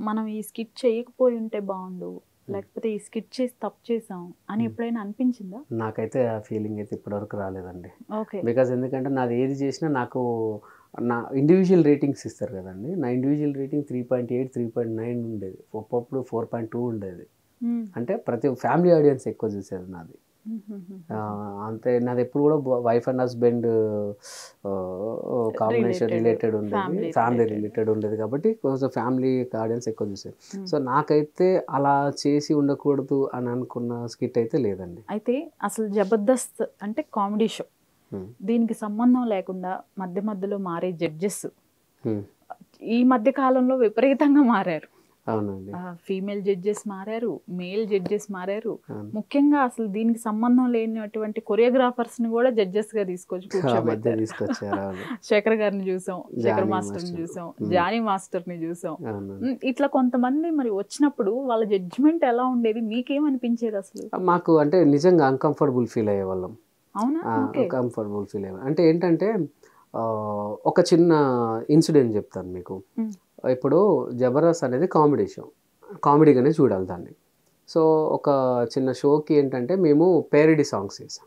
మనం ఈ స్కిట్ చేయకపోయి ఉంటే బాగుండు, లేకపోతే ఈ స్కిట్ చేసి తప్పు చేసాం అని ఎప్పుడైనా అనిపించిందా? నాకైతే ఆ ఫీలింగ్ అయితే ఇప్పటివరకు రాలేదండి. బికాజ్ ఎందుకంటే నాది ఏది చేసినా నాకు నా ఇండివిజువల్ రేటింగ్స్ ఇస్తారు కదండి. నా ఇండివిజువల్ రేటింగ్ 3.8, 3.9 ఉండేది, ఒకప్పుడు 4.2 ఉండేది. అంటే ప్రతి ఫ్యామిలీ ఆడియన్స్ ఎక్కువ చూసేది నాది. అంతే, నాది ఎప్పుడు కూడా wife and husband combination related ఉండేది, ఫ్యామిలీ రిలేటెడ్ ఉండేది కాబట్టి కొంచెం ఫ్యామిలీ ఆడియన్స్ ఎక్కువ చూసేది. సో నాకైతే అలా చేసి ఉండకూడదు అని అనుకున్న స్కిట్ అయితే లేదండి. అయితే అసలు జబర్దస్త్ అంటే కామెడీ షో, దీనికి సంబంధం లేకుండా మధ్య మధ్యలో మారే జడ్జెస్ ఈ మధ్య కాలంలో విపరీతంగా మారారు. అవునండి. ఫీమేల్ జడ్జెస్ మారారు, మేల్ జడ్జెస్ మారారు. అవును. ముఖ్యంగా అసలు దీనికి సంబంధం లేనటువంటి కొరియోగ్రాఫర్స్ ని కూడా జడ్జెస్ గా తీసుకొచ్చి మధ్య కూర్చోబెట్టారు. తీసుకొచ్చారు. అవును. శేఖర్ గారిని చూసాం, శేఖర్ జానీ మాస్టర్ ని మాస్టర్. చూసాం, జానీ మాస్టర్ ని చూసాం. అవునండి. ఇట్లా కొంతమంది మరి వచ్చినప్పుడు వాళ్ళ జడ్జిమెంట్ ఎలా ఉండేది, మీకేమనిపించేది అసలు? మాకు అంటే నిజంగా అన్‌కంఫర్టబుల్ ఫీల్ అయ్యేవాళ్ళం. అవునా? ఓకే. కంఫర్టబుల్ ఫీల్ అయ్యేవాళ్ళం. అంటే ఏంటంటే ఒక చిన్న ఇన్సిడెంట్ చెప్తాను మీకు. ఇప్పుడు 'జబర్దస్త్' అనేది కామెడీ షో. కామెడీగానే చూడాలి దాన్ని. సో, ఒక చిన్న షోకి ఏంటంటే మేము పేరడీ సాంగ్స్ చేసాం.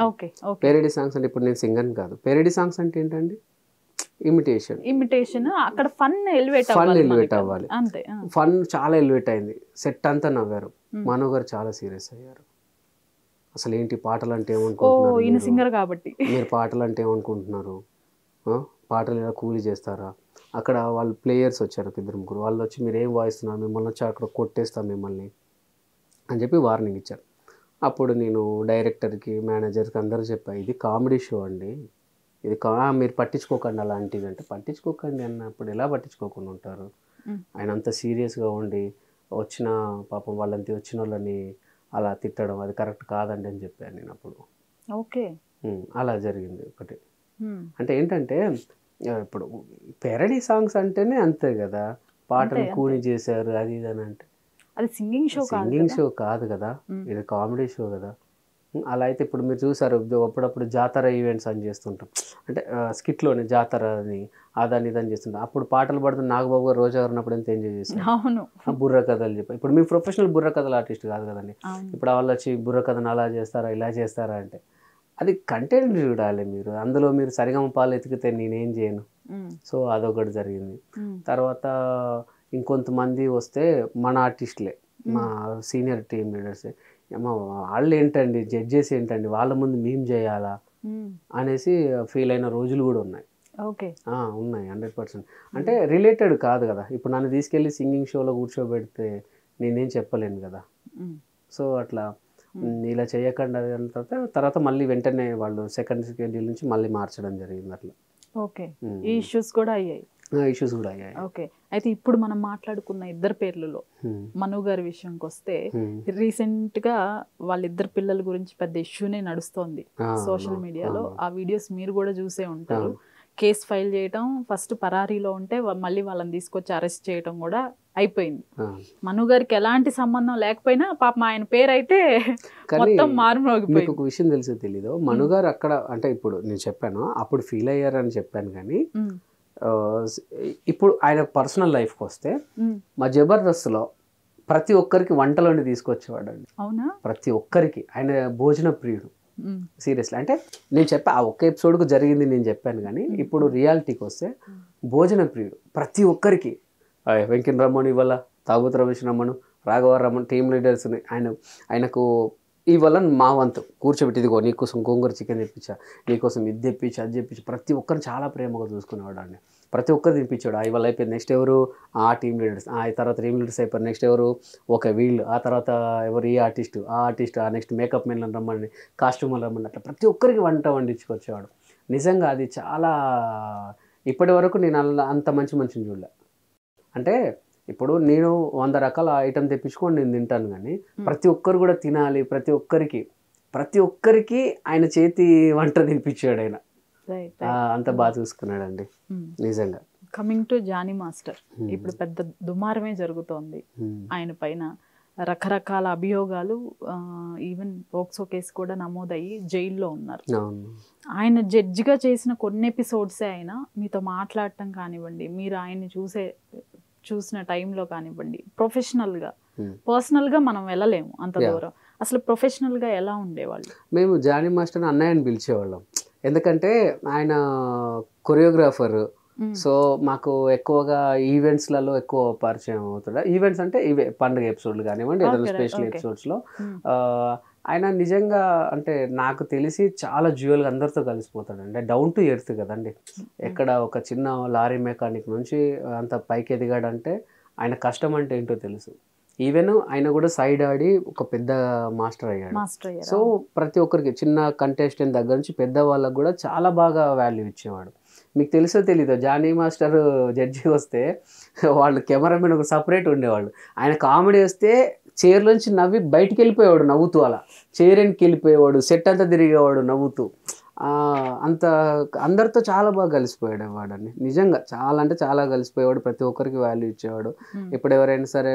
ఓకే. ఓకే. పేరడీ సాంగ్స్ అంటే ఇప్పుడు నేను సింగర్‌ని కాదు. పేరడీ సాంగ్స్ అంటే ఏంటండి? ఇమిటేషన్. అక్కడ ఫన్ ఎలివేట్ అవ్వాలి. అంతే. ఫన్ చాలా ఎలివేట్ అయింది. సెట్ అంతా నవ్వారు. మనో గారు చాలా సీరియస్ అయ్యారు. అసలు ఏంటి పాటలంటే ఏమనుకుంటున్నారు ఈయన సింగర్ కాబట్టి. మీరు పాటలంటే ఏమనుకుంటున్నారు? పాటలు ఇలా కూలీ చేస్తారా? అక్కడ వాళ్ళు ప్లేయర్స్ వచ్చారు, ఒక 2-3. వాళ్ళు వచ్చి మీరు ఏం వాయిస్తున్నారు, మిమ్మల్ని వచ్చి అక్కడ కొట్టేస్తాం మిమ్మల్ని అని చెప్పి వార్నింగ్ ఇచ్చారు. అప్పుడు నేను డైరెక్టర్కి, మేనేజర్కి అందరూ చెప్పా, ఇది కామెడీ షో అండి, ఇది మీరు పట్టించుకోకండి అలాంటివి అంటే. పట్టించుకోకండి అన్నప్పుడు ఎలా పట్టించుకోకుండా ఉంటారు? ఆయన అంత సీరియస్గా ఉండి వచ్చిన పాపం వచ్చిన వాళ్ళని అలా తిట్టడం అది కరెక్ట్ కాదండి అని చెప్పాను నేను అప్పుడు. ఓకే. అలా జరిగింది ఒకటి. అంటే ఏంటంటే ఇప్పుడు పెరడీ సాంగ్స్ అంటేనే అంతే కదా, పాటలు కూని చేశారు అది ఇది అని అంటే. అది సింగింగ్ షో కాదు కదా, ఇది కామెడీ షో కదా. అలా అయితే ఇప్పుడు మీరు చూసారు అప్పుడప్పుడు జాతర ఈవెంట్స్ అని చేస్తుంటాం, అంటే స్కిట్లోనే జాతర అని అదని ఇదని చేస్తుంటాం. అప్పుడు పాటలు పాడుతున్న నాగబాబు గారు రోజా గారు ఉన్నప్పుడు ఎంత ఎంజాయ్ చేస్తారు. అవును. బుర్ర కథలు చెప్పి. ఇప్పుడు మీ ప్రొఫెషనల్ బుర్ర కథలు ఆర్టిస్ట్ కాదు కదండి. ఇప్పుడు వాళ్ళు వచ్చి బుర్ర కథను అలా చేస్తారా ఇలా చేస్తారా అంటే అది కంటెంట్ చూడాలి మీరు. అందులో మీరు సరిగమపాలు ఎతికితే నేనేం చేయను. సో అదొకటి జరిగింది. తర్వాత ఇంకొంతమంది వస్తే మన ఆర్టిస్టులే, మా సీనియర్ టీమ్ లీడర్సే, వాళ్ళు ఏంటండి జడ్జెస్ ఏంటండి వాళ్ళ ముందు మేము చేయాలా అనేసి ఫీల్ అయిన రోజులు కూడా ఉన్నాయి. ఓకే. ఉన్నాయి 100%. అంటే రిలేటెడ్ కాదు కదా. ఇప్పుడు నన్ను తీసుకెళ్ళి సింగింగ్ షోలో కూర్చోబెడితే నేనేం చెప్పలేను కదా. సో అట్లా ఇలా చేయకుండా అన్న తర్వాత మళ్ళీ వెంటనే వాళ్ళు సెకండ్ షెడ్యూల్ నుంచి మళ్ళీ మార్చడం జరిగింది అట్లా. ఓకే. ఈ ఇష్యూస్ కూడా అయ్యాయి. ఓకే. అయితే ఇప్పుడు మనం మాట్లాడుకున్న ఇద్దరు పేర్లలో మను గారి విషయంకి వస్తే, రీసెంట్ గా వాళ్ళిద్దరు పిల్లల గురించి పెద్ద ఇష్యూనే నడుస్తోంది సోషల్ మీడియాలో. ఆ వీడియోస్ మీరు కూడా చూసే ఉంటారు. కేసు ఫైల్ చేయటం, ఫస్ట్ పరారీలో ఉంటే మళ్ళీ వాళ్ళని తీసుకొచ్చి అరెస్ట్ చేయటం కూడా అయిపోయింది. మను గారికి ఎలాంటి సంబంధం లేకపోయినా పాపం ఆయన పేరు అయితే మొత్తం మారుమోగిపోయింది. ఒక విషయం తెలుసో తెలీదు, మను గారు అక్కడ అంటే ఇప్పుడు నేను చెప్పాను అప్పుడు ఫీల్ అయ్యారని చెప్పాను, కానీ ఇప్పుడు ఆయన పర్సనల్ లైఫ్కి వస్తే మా జబర్దస్త్లో ప్రతి ఒక్కరికి వంటలోని తీసుకొచ్చేవాడు అండి. అవునా? ప్రతి ఒక్కరికి. ఆయన భోజన ప్రియుడు. సీరియస్లీ. అంటే నేను చెప్పా ఆ ఒక్క ఎపిసోడ్కు జరిగింది నేను చెప్పాను, కానీ ఇప్పుడు రియాలిటీకి వస్తే భోజన ప్రియుడు. ప్రతి ఒక్కరికి వెంకన్న రమ్మను, ఇవాళ తాగుతు రమేష్ రమ్మను, రాఘవ రమ్మను, టీమ్ లీడర్స్ని ఆయనకు ఇవాళ మా వంతు కూర్చోబెట్టి, ఇదిగో నీకోసం గోంగూర చికెన్ తెప్పించా, నీకోసం ఇది తెప్పించి అది తెప్పించి ప్రతి ఒక్కరిని చాలా ప్రేమగా చూసుకునేవాడు అండి. ప్రతి ఒక్కరు తినిపించాడు. ఇవాళ అయిపోయింది, నెక్స్ట్ ఎవరు ఆ టీమ్ లీడర్స్, ఆ తర్వాత టీమ్ లీడర్స్ అయిపోయారు, నెక్స్ట్ ఎవరు ఓకే వీళ్ళు, ఆ తర్వాత ఎవరు ఈ ఆర్టిస్టు, ఆ ఆర్టిస్ట్, ఆ నెక్స్ట్ మేకప్ మెన్లను రమ్మని, కాస్ట్యూమ్లు రమ్మని, అట్లా ప్రతి ఒక్కరికి వంట వండించుకొచ్చేవాడు. నిజంగా అది చాలా ఇప్పటి వరకు నేను అంత మంచిని చూడలే. అంటే ఇప్పుడు నేను 100 రకాల ఐటెం తెప్పించుకొని నేను తింటాను, కానీ ప్రతి ఒక్కరు కూడా తినాలి, ప్రతి ఒక్కరికి ఆయన చేతి వంట తినిపించాడు ఆయన. అంత బాగా చూసుకున్నాడండి నిజంగా. కమింగ్ టు జానీ మాస్టర్, ఇప్పుడు పెద్ద దుమారమే జరుగుతోంది ఆయన పైన. రకరకాల అభియోగాలు, ఈవెన్ పోక్సో కేసు కూడా నమోదయ్యి జైల్లో ఉన్నారు. ఆయన జడ్జిగా చేసిన కొన్ని ఎపిసోడ్సే ఆయన మీతో మాట్లాడటం కానివ్వండి, మీరు ఆయన్ని చూసిన టైంలో కానివ్వండి, ప్రొఫెషనల్గా పర్సనల్గా మనం వెళ్ళలేము అంత దూరం. అసలు ప్రొఫెషనల్గా ఎలా ఉండేవాళ్ళు? మేము జానీ మాస్టర్ని అన్నయ్యని పిలిచేవాళ్ళం, ఎందుకంటే ఆయన కొరియోగ్రాఫర్. సో మాకు ఎక్కువగా ఈవెంట్స్లలో ఎక్కువ పరిచయం అవుతాడు. ఈవెంట్స్ అంటే ఇవే పండుగ ఎపిసోడ్లు కానివ్వండి, ఏదైనా స్పెషల్ ఎపిసోడ్స్లో ఆయన నిజంగా అంటే నాకు తెలిసి చాలా జ్యువెల్గా అందరితో కలిసిపోతాడు. అంటే డౌన్ టు ఎర్త్ కదండి. ఎక్కడ ఒక చిన్న లారీ మెకానిక్ నుంచి అంత పైకి ఎదిగాడంటే ఆయన కష్టం అంటే ఏంటో తెలుసు. ఈవెన్ ఆయన కూడా సైడ్ ఆడి ఒక పెద్ద మాస్టర్ అయ్యాడు. సో ప్రతి ఒక్కరికి చిన్న కంటెస్టెంట్ దగ్గర నుంచి పెద్ద వాళ్ళకు కూడా చాలా బాగా వాల్యూ ఇచ్చేవాడు. మీకు తెలుసో తెలీదో జానీ మాస్టర్ జడ్జి వస్తే వాళ్ళు కెమెరామెన్ ఒక సపరేట్ ఉండేవాళ్ళు. ఆయన కామెడీ వస్తే చైర్లోంచి నవ్వి బయటికి వెళ్ళిపోయేవాడు నవ్వుతూ, అలా చైర్ వెనక్కి వెళ్ళిపోయేవాడు, సెట్ అంతా తిరిగేవాడు నవ్వుతూ. అంత అందరితో చాలా బాగా కలిసిపోయాడు వాడని, నిజంగా చాలా అంటే చాలా కలిసిపోయేవాడు. ప్రతి ఒక్కరికి వాల్యూ ఇచ్చేవాడు. ఇప్పుడు ఎవరైనా సరే,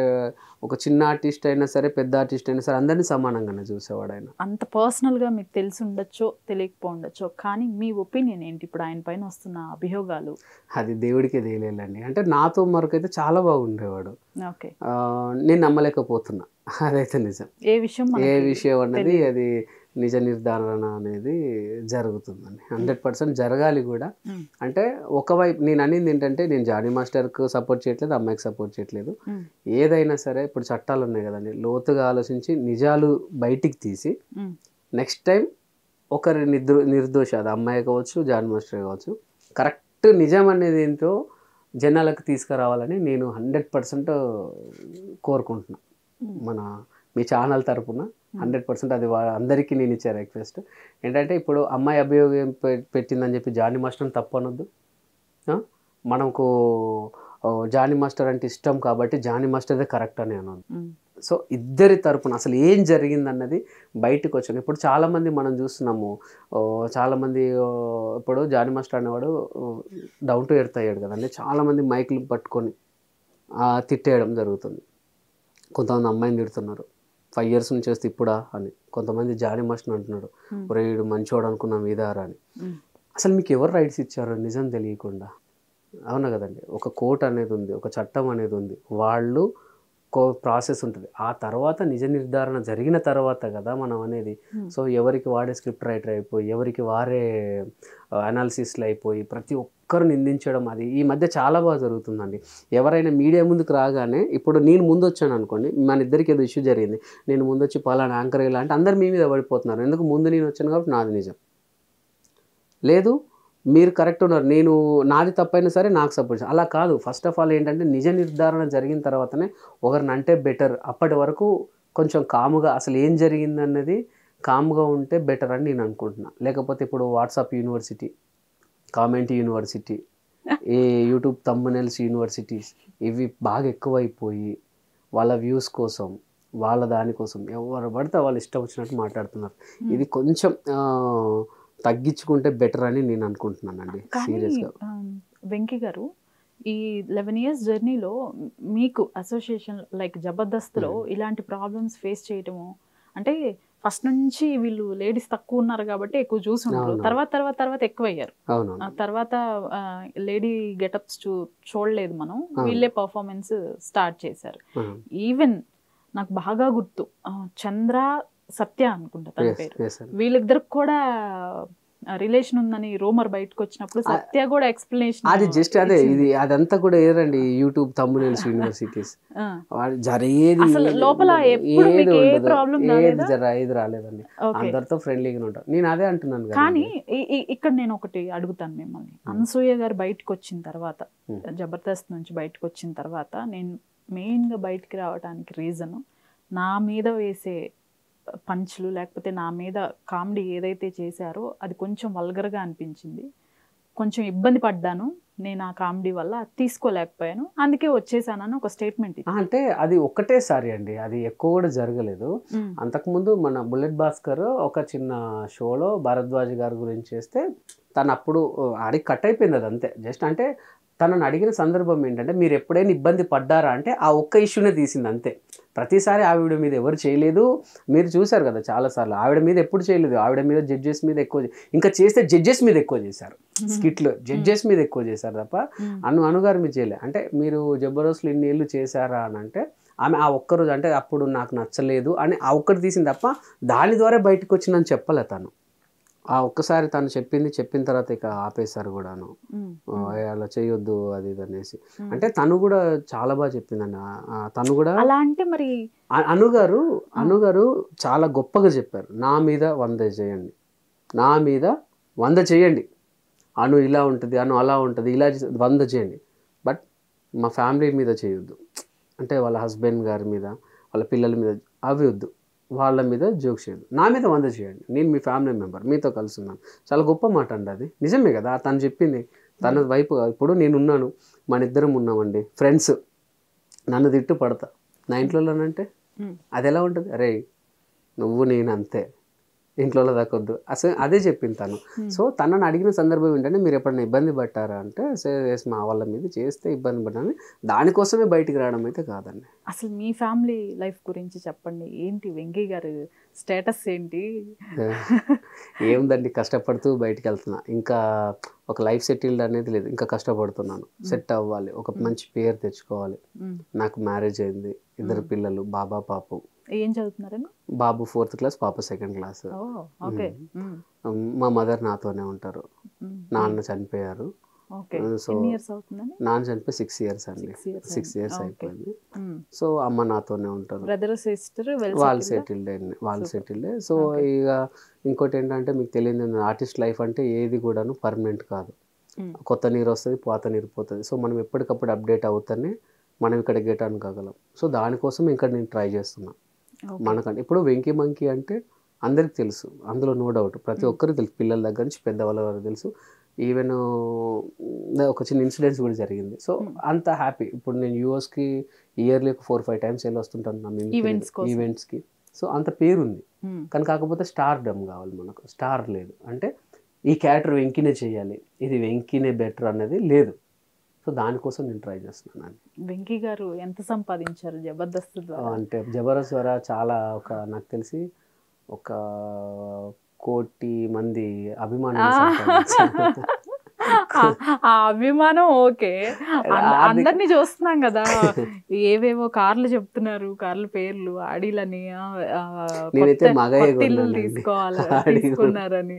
ఒక చిన్న ఆర్టిస్ట్ అయినా సరే, పెద్ద ఆర్టిస్ట్ అయినా సరే, అందరినీ సమానంగానే చూసేవాడు ఆయన. అంత పర్సనల్గా మీకు తెలిసి ఉండొచ్చో తెలియకపో ఉండొచ్చో, కానీ మీ ఒపీనియన్ ఏంటి ఇప్పుడు ఆయన పైన వస్తున్న అభియోగాలు? అది దేవుడికే తెలియాలండి. అంటే నాతో మరొకైతే చాలా బాగుండేవాడు. ఓకే, నేను నమ్మలేకపోతున్నా, అదైతే నిజం. ఏ విషయం అన్నది అది నిజ నిర్ధారణ అనేది జరుగుతుందండి. 100% జరగాలి కూడా. అంటే ఒకవైపు నేను అనేది ఏంటంటే, నేను జానీ మాస్టర్కు సపోర్ట్ చేయట్లేదు, అమ్మాయికి సపోర్ట్ చేయట్లేదు. ఏదైనా సరే ఇప్పుడు చట్టాలు ఉన్నాయి కదండి, లోతుగా ఆలోచించి నిజాలు బయటికి తీసి నెక్స్ట్ టైం ఒకరి నిర్దోష, అది అమ్మాయి కావచ్చు, జానీ మాస్టర్ కావచ్చు, కరెక్ట్ నిజం అనేది ఏంటో జనాలకు తీసుకురావాలని నేను 100% కోరుకుంటున్నాను. మన మీ ఛానల్ తరపున 100% అది అందరికీ నేను ఇచ్చే రిక్వెస్ట్ ఏంటంటే, ఇప్పుడు అమ్మాయి అభియోగం పెట్టిందని చెప్పి జానీ మాస్టర్ని తప్పు అనొద్దు. మనకు జానీ మాస్టర్ అంటే ఇష్టం కాబట్టి జానీ మాస్టర్దే కరెక్ట్ అని అనొద్దు. సో ఇద్దరి తరపున అసలు ఏం జరిగిందన్నది బయటకు వచ్చాను. ఇప్పుడు చాలామంది మనం చూస్తున్నాము, చాలామంది ఇప్పుడు జానీ మాస్టర్ అనేవాడు డౌన్ టు ఎర్త్ అయ్యాడు కదండి. చాలామంది మైకులు పట్టుకొని తిట్టేయడం జరుగుతుంది. కొంతమంది అమ్మాయిని తిడుతున్నారు, 5 years నుంచి వస్తే ఇప్పుడా అని. కొంతమంది జానీ మాస్టర్ అంటున్నాడు, వీడు మంచోడు అనుకున్నాం ఇదారా అని. అసలు మీకు ఎవరు రైట్స్ ఇచ్చారు నిజం తెలియకుండా? అవునా కదండి. ఒక కోర్ట్ అనేది ఉంది, ఒక చట్టం అనేది ఉంది, వాళ్ళు ప్రాసెస్ ఉంటుంది. ఆ తర్వాత నిజ నిర్ధారణ జరిగిన తర్వాత కదా మనం అనేది. సో ఎవరికి వాడే స్క్రిప్ట్ రైటర్ అయిపోయి, ఎవరికి వారే అనాలిసిస్లు అయిపోయి, ప్రతి ఒక్కరు నిందించడం, అది ఈ మధ్య చాలా బాగా జరుగుతుందండి. ఎవరైనా మీడియా ముందుకు రాగానే, ఇప్పుడు నేను ముందు వచ్చాను అనుకోండి, మన ఇద్దరికి ఏదో ఇష్యూ జరిగింది, నేను ముందు వచ్చి పలానా యాంకర్ ఇలా అంటే అందరు మీ మీద పడిపోతున్నారు. ఎందుకు? ముందు నేను వచ్చాను కాబట్టి నాది నిజం. లేదు, మీరు కరెక్ట్ ఉన్నారు, నేను నాది తప్పైనా సరే నాకు సపోర్ట్. అలా కాదు. ఫస్ట్ ఆఫ్ ఆల్ ఏంటంటే, నిజ నిర్ధారణ జరిగిన తర్వాతనే ఒకరిని అంటే బెటర్. అప్పటి వరకు కొంచెం కాముగా అసలు ఏం జరిగిందన్నది కాముగా ఉంటే బెటర్ అని నేను అనుకుంటున్నా. లేకపోతే ఇప్పుడు వాట్సాప్ యూనివర్సిటీ, కామెంట్ యూనివర్సిటీ, ఈ యూట్యూబ్ థంబ్నెయిల్స్ యూనివర్సిటీస్, ఇవి బాగా ఎక్కువైపోయి వాళ్ళ వ్యూస్ కోసం, వాళ్ళ దానికోసం ఎవరు పడితే వాళ్ళు ఇష్టం వచ్చినట్టు మాట్లాడుతున్నారు. ఇది కొంచెం తగ్గించుకుంటే బెటర్ అని నేను అనుకుంటున్నానండి సీరియస్గా. వెంకీ గారు, ఈ 11 years జర్నీలో మీకు అసోసియేషన్ లైక్ జబర్దస్త్లో ఇలాంటి ప్రాబ్లమ్స్ ఫేస్ చేయటము అంటే, ఫస్ట్ నుంచి వీళ్ళు లేడీస్ తక్కువ ఉన్నారు కాబట్టి ఎక్కువ చూసుంటారు, తర్వాత ఎక్కువయ్యారు. తర్వాత లేడీ గెటప్స్ చూడలేదు మనం, వీళ్ళే పర్ఫార్మెన్స్ స్టార్ట్ చేశారు. ఈవెన్ నాకు బాగా గుర్తు, చంద్ర సత్య అనుకుంటా తన పేరు, వీళ్ళిద్దరికి కూడా రిలేషన్ ఉందని రూమర్ బయటకు వచ్చినప్పుడు సత్య కూడా ఎక్స్ప్లెనేషన్, అది జస్ట్ అదే, ఇది అదంతా కూడా ఏరండి యూట్యూబ్ థంబ్నెయిల్స్ యూనివర్సిటీస్ జరిగేది లోపల ఏది రాలేదండి. అందరితో ఫ్రెండ్లీగా ఉంటారు. నేను అదే అంటున్నాను. కానీ ఇక్కడ నేను ఒకటి అడుగుతాను మిమ్మల్ని, అనసూయ గారు బయటకు వచ్చిన తర్వాత, జబర్దస్త్ నుంచి బయటకు వచ్చిన తర్వాత, నేను మెయిన్గా బయటికి రావడానికి రీజన్ నా మీద వేసే పంచ్లు, లేకపోతే నా మీద కామెడీ ఏదైతే చేశారో అది కొంచెం వల్గర్గా అనిపించింది, కొంచెం ఇబ్బంది పడ్డాను నేను ఆ కామెడీ వల్ల, తీసుకోలేకపోయాను, అందుకే వచ్చేసానని ఒక స్టేట్మెంట్. అంటే అది ఒక్కటేసారి అండి, అది ఎక్కువ కూడా జరగలేదు. అంతకుముందు మన బుల్లెట్ భాస్కర్ ఒక చిన్న షోలో భరద్వాజ్ గారి గురించి చేస్తే, తను అప్పుడు ఆడికి కట్ అయిపోయింది అది అంతే. జస్ట్ అంటే తనని అడిగిన సందర్భం ఏంటంటే, మీరు ఎప్పుడైనా ఇబ్బంది పడ్డారా అంటే ఆ ఒక్క ఇష్యూనే తీసింది అంతే. ప్రతిసారి ఆవిడ మీద ఎవరు చేయలేదు, మీరు చూశారు కదా చాలాసార్లు, ఆవిడ మీద ఎప్పుడు చేయలేదు. ఆవిడ మీద జడ్జెస్ మీద ఎక్కువ, ఇంకా చేస్తే జడ్జెస్ మీద ఎక్కువ చేశారు, స్కిట్లు జడ్జెస్ మీద ఎక్కువ చేశారు తప్ప అనుగారి మీద చేయలేదు. అంటే మీరు జబర్దస్త్లో ఇన్ని ఏళ్ళు చేశారా అని అంటే, ఆమె ఆ ఒక్కరోజు అంటే అప్పుడు నాకు నచ్చలేదు అని ఆ ఒక్కటి తీసింది తప్ప దాని ద్వారా బయటకు వచ్చిందని చెప్పలే తను. ఆ ఒక్కసారి తను చెప్పిన తర్వాత ఇక ఆపేశారు కూడాను, అలా చేయొద్దు అది ఇది అనేసి. అంటే తను కూడా చాలా బాగా చెప్పిందండి. తను కూడా అలా అంటే మరి అనుగారు చాలా గొప్పగా చెప్పారు. నా మీద 100 చేయండి, నా మీద 100 చేయండి, అను ఇలా ఉంటుంది, అను అలా ఉంటుంది, ఇలా 100 చేయండి, బట్ మా ఫ్యామిలీ మీద చేయొద్దు. అంటే వాళ్ళ హస్బెండ్ గారి మీద, వాళ్ళ పిల్లల మీద అవి వద్దు, వాళ్ళ మీద జోక్ చేయదు, నా మీద 100 చేయండి, నేను మీ ఫ్యామిలీ మెంబర్, మీతో కలిసి ఉన్నాను. చాలా గొప్ప మాట అండి, అది నిజమే కదా తను చెప్పింది. తన వైపు ఇప్పుడు నేనున్నాను, మన ఇద్దరం ఉన్నామండి ఫ్రెండ్స్, నన్ను తిట్టు పడతా, నా ఇంట్లోనంటే అది ఎలా ఉంటుంది? అరే నువ్వు నేను అంతే, ఇంట్లో దాకొద్దు అసలు అదే చెప్పింది తను. సో తనని అడిగిన సందర్భం ఏంటంటే మీరు ఎప్పుడైనా ఇబ్బంది పడ్డారా అంటే మా వాళ్ళ మీద చేస్తే ఇబ్బంది పడ్డాను, దానికోసమే బయటికి రావడం అయితే కాదండి. అసలు మీ ఫ్యామిలీ లైఫ్ గురించి చెప్పండి. ఏంటి వెంకీ గారు స్టేటస్ ఏంటి? ఏముందండి, కష్టపడుతూ బయటికి వెళ్తున్నా, ఇంకా ఒక లైఫ్ సెటిల్డ్ అనేది లేదు, ఇంకా కష్టపడుతున్నాను, సెట్ అవ్వాలి, ఒక మంచి పేరు తెచ్చుకోవాలి. నాకు మ్యారేజ్ అయింది, 2 పిల్లలు, బాబా పాపు. ఏం చదువుతున్నారండి? బాబు 4th క్లాస్, పాప 2nd క్లాస్. మా మదర్ నాతోనే ఉంటారు, నాన్న చనిపోయారు. సో నాన్న చనిపోయి 6 years అండి, 6 years అయిపోయింది. సో అమ్మ నాతోనే ఉంటారు, వాళ్ళు సెటిల్డ్. సో ఇక ఇంకోటి ఏంటంటే మీకు తెలియదు, ఆర్టిస్ట్ లైఫ్ అంటే ఏది కూడాను పర్మనెంట్ కాదు, కొత్త నీరు వస్తుంది, పాత నీరు పోతుంది. సో మనం ఎప్పటికప్పుడు అప్డేట్ అవుతానే మనం ఇక్కడ గెట్ ఆన్ కాగలం. సో దానికోసం ఇక్కడ నేను ట్రై చేస్తున్నా. మనకంటే ఇప్పుడు వెంకీ మంకీ అంటే అందరికి తెలుసు, అందులో నో డౌట్, ప్రతి ఒక్కరికి తెలుసు, పిల్లల దగ్గర నుంచి పెద్దవాళ్ళ వరకు తెలుసు. ఈవెన్ ఒక చిన్న ఇన్సిడెంట్స్ కూడా జరిగింది. సో అంత హ్యాపీ. ఇప్పుడు నేను యూఎస్కి ఇయర్లీ ఒక 4-5 times వెళ్ళి వస్తుంటాను ఈవెంట్స్కి. సో అంత పేరుంది, కానీ కాకపోతే స్టార్ డమ్ కావాలి మనకు, స్టార్ లేదు. అంటే ఈ క్యారెక్టర్ వెంకీనే చేయాలి, ఇది వెంకీనే బెటర్ అనేది లేదు. సో దానికోసం నేను ట్రై చేస్తున్నాను. వెంకీ గారు ఎంత సంపాదించారు జబర్దస్త్ ద్వారా? అంటే జబర్దస్త్ ద్వారా చాలా, నాకు తెలిసి 1 కోటి మంది అభిమానులు. ఆ అభిమానం ఓకే, అందరినీ చూస్తున్నాం కదా, ఏవేవో కార్లు చెప్తున్నారు, కార్ల పేర్లు, ఆడిలని, తీసుకున్నారని.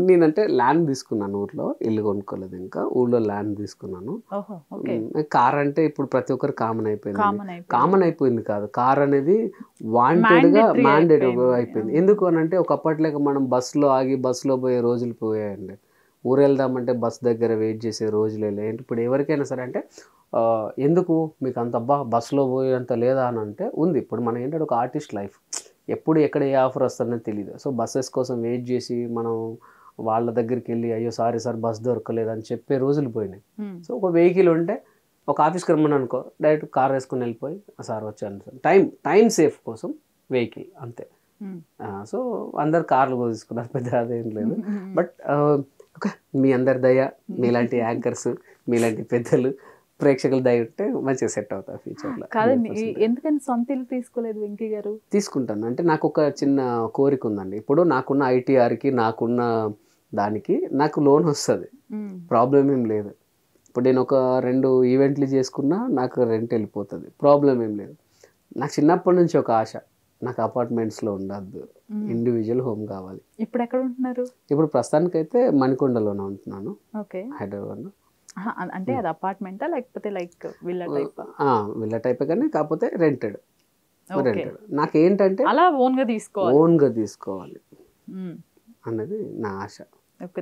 నేనంటే ల్యాండ్ తీసుకున్నాను ఊర్లో, ఇల్లు కొనుక్కోలేదు, ఇంకా ఊళ్ళో ల్యాండ్ తీసుకున్నాను. కార్ అంటే ఇప్పుడు ప్రతి ఒక్కరు కామన్ అయిపోయింది కాదు, కార్ అనేది వాంటెడ్ గా మ్యాండేట్ అయిపోయింది. ఎందుకు అని అంటే ఒకప్పటిలాగా మనం బస్సులో ఆగి బస్సులో పోయే రోజులు పోయాయండి. ఊరు వెళ్దామంటే బస్ దగ్గర వెయిట్ చేసే రోజులే ఏంటి. ఇప్పుడు ఎవరికైనా సరే అంటే ఎందుకు మీకు అంత బస్సులో పోయేంత లేదా అని అంటే ఉంది. ఇప్పుడు మనం ఏంటంటే ఒక ఆర్టిస్ట్ లైఫ్, ఎప్పుడు ఎక్కడ ఏ ఆఫర్ వస్తుందని తెలియదు. సో బస్సెస్ కోసం వెయిట్ చేసి మనం వాళ్ళ దగ్గరికి వెళ్ళి అయ్యో సారీ సార్ బస్ దొరకలేదు అని చెప్పే రోజులు పోయినాయి. సో ఒక వెహికల్ ఉంటే ఒక ఆఫీస్కి రమ్మని అనుకో, డైరెక్ట్ కార్ వేసుకొని వెళ్ళిపోయి సార్ వచ్చాను సార్, టైం సేఫ్ కోసం వెహికల్ అంతే. సో అందరు కార్లు తీసుకున్నారు, పెద్ద అదేం లేదు. బట్ మీ అందరి దయ, మీలాంటి యాంకర్స్, మీలాంటి పెద్దలు, ప్రేక్షకుల దయ ఉంటే మంచిగా సెట్ అవుతా ఫ్యూచర్లో. కాదండి, ఎందుకని సొంత ఇల్లు తీసుకోలేదు వెంకీ గారు? తీసుకుంటాను అంటే నాకు ఒక చిన్న కోరిక ఉందండి. ఇప్పుడు నాకున్న ఐటీఆర్కి, నాకున్న దానికి నాకు లోన్ వస్తుంది, ప్రాబ్లం ఏం లేదు. ఇప్పుడు నేను ఒక 2 ఈవెంట్లు చేసుకున్నా నాకు రెంట్ వెళ్ళిపోతుంది, ప్రాబ్లం ఏం లేదు. నాకు చిన్నప్పటి నుంచి ఒక ఆశ, నాకు అపార్ట్మెంట్స్లో ఉండద్దు, ఇండివిజువల్ హోమ్ కావాలి. ఇప్పుడు ఎక్కడ ఉంటున్నారు? ఇప్పుడు ప్రస్తుతానికైతే మణికొండలోనే ఉంటున్నాను, హైదరాబాద్లో. అంటే అది అపార్ట్మెంటా లేకపోతే like villa type? Villa type, కానీ కాకపోతే రెంటెడ్. నాకేంటంటే అలా ఓన్గా తీసుకోవాలి అన్నది నా ఆశ.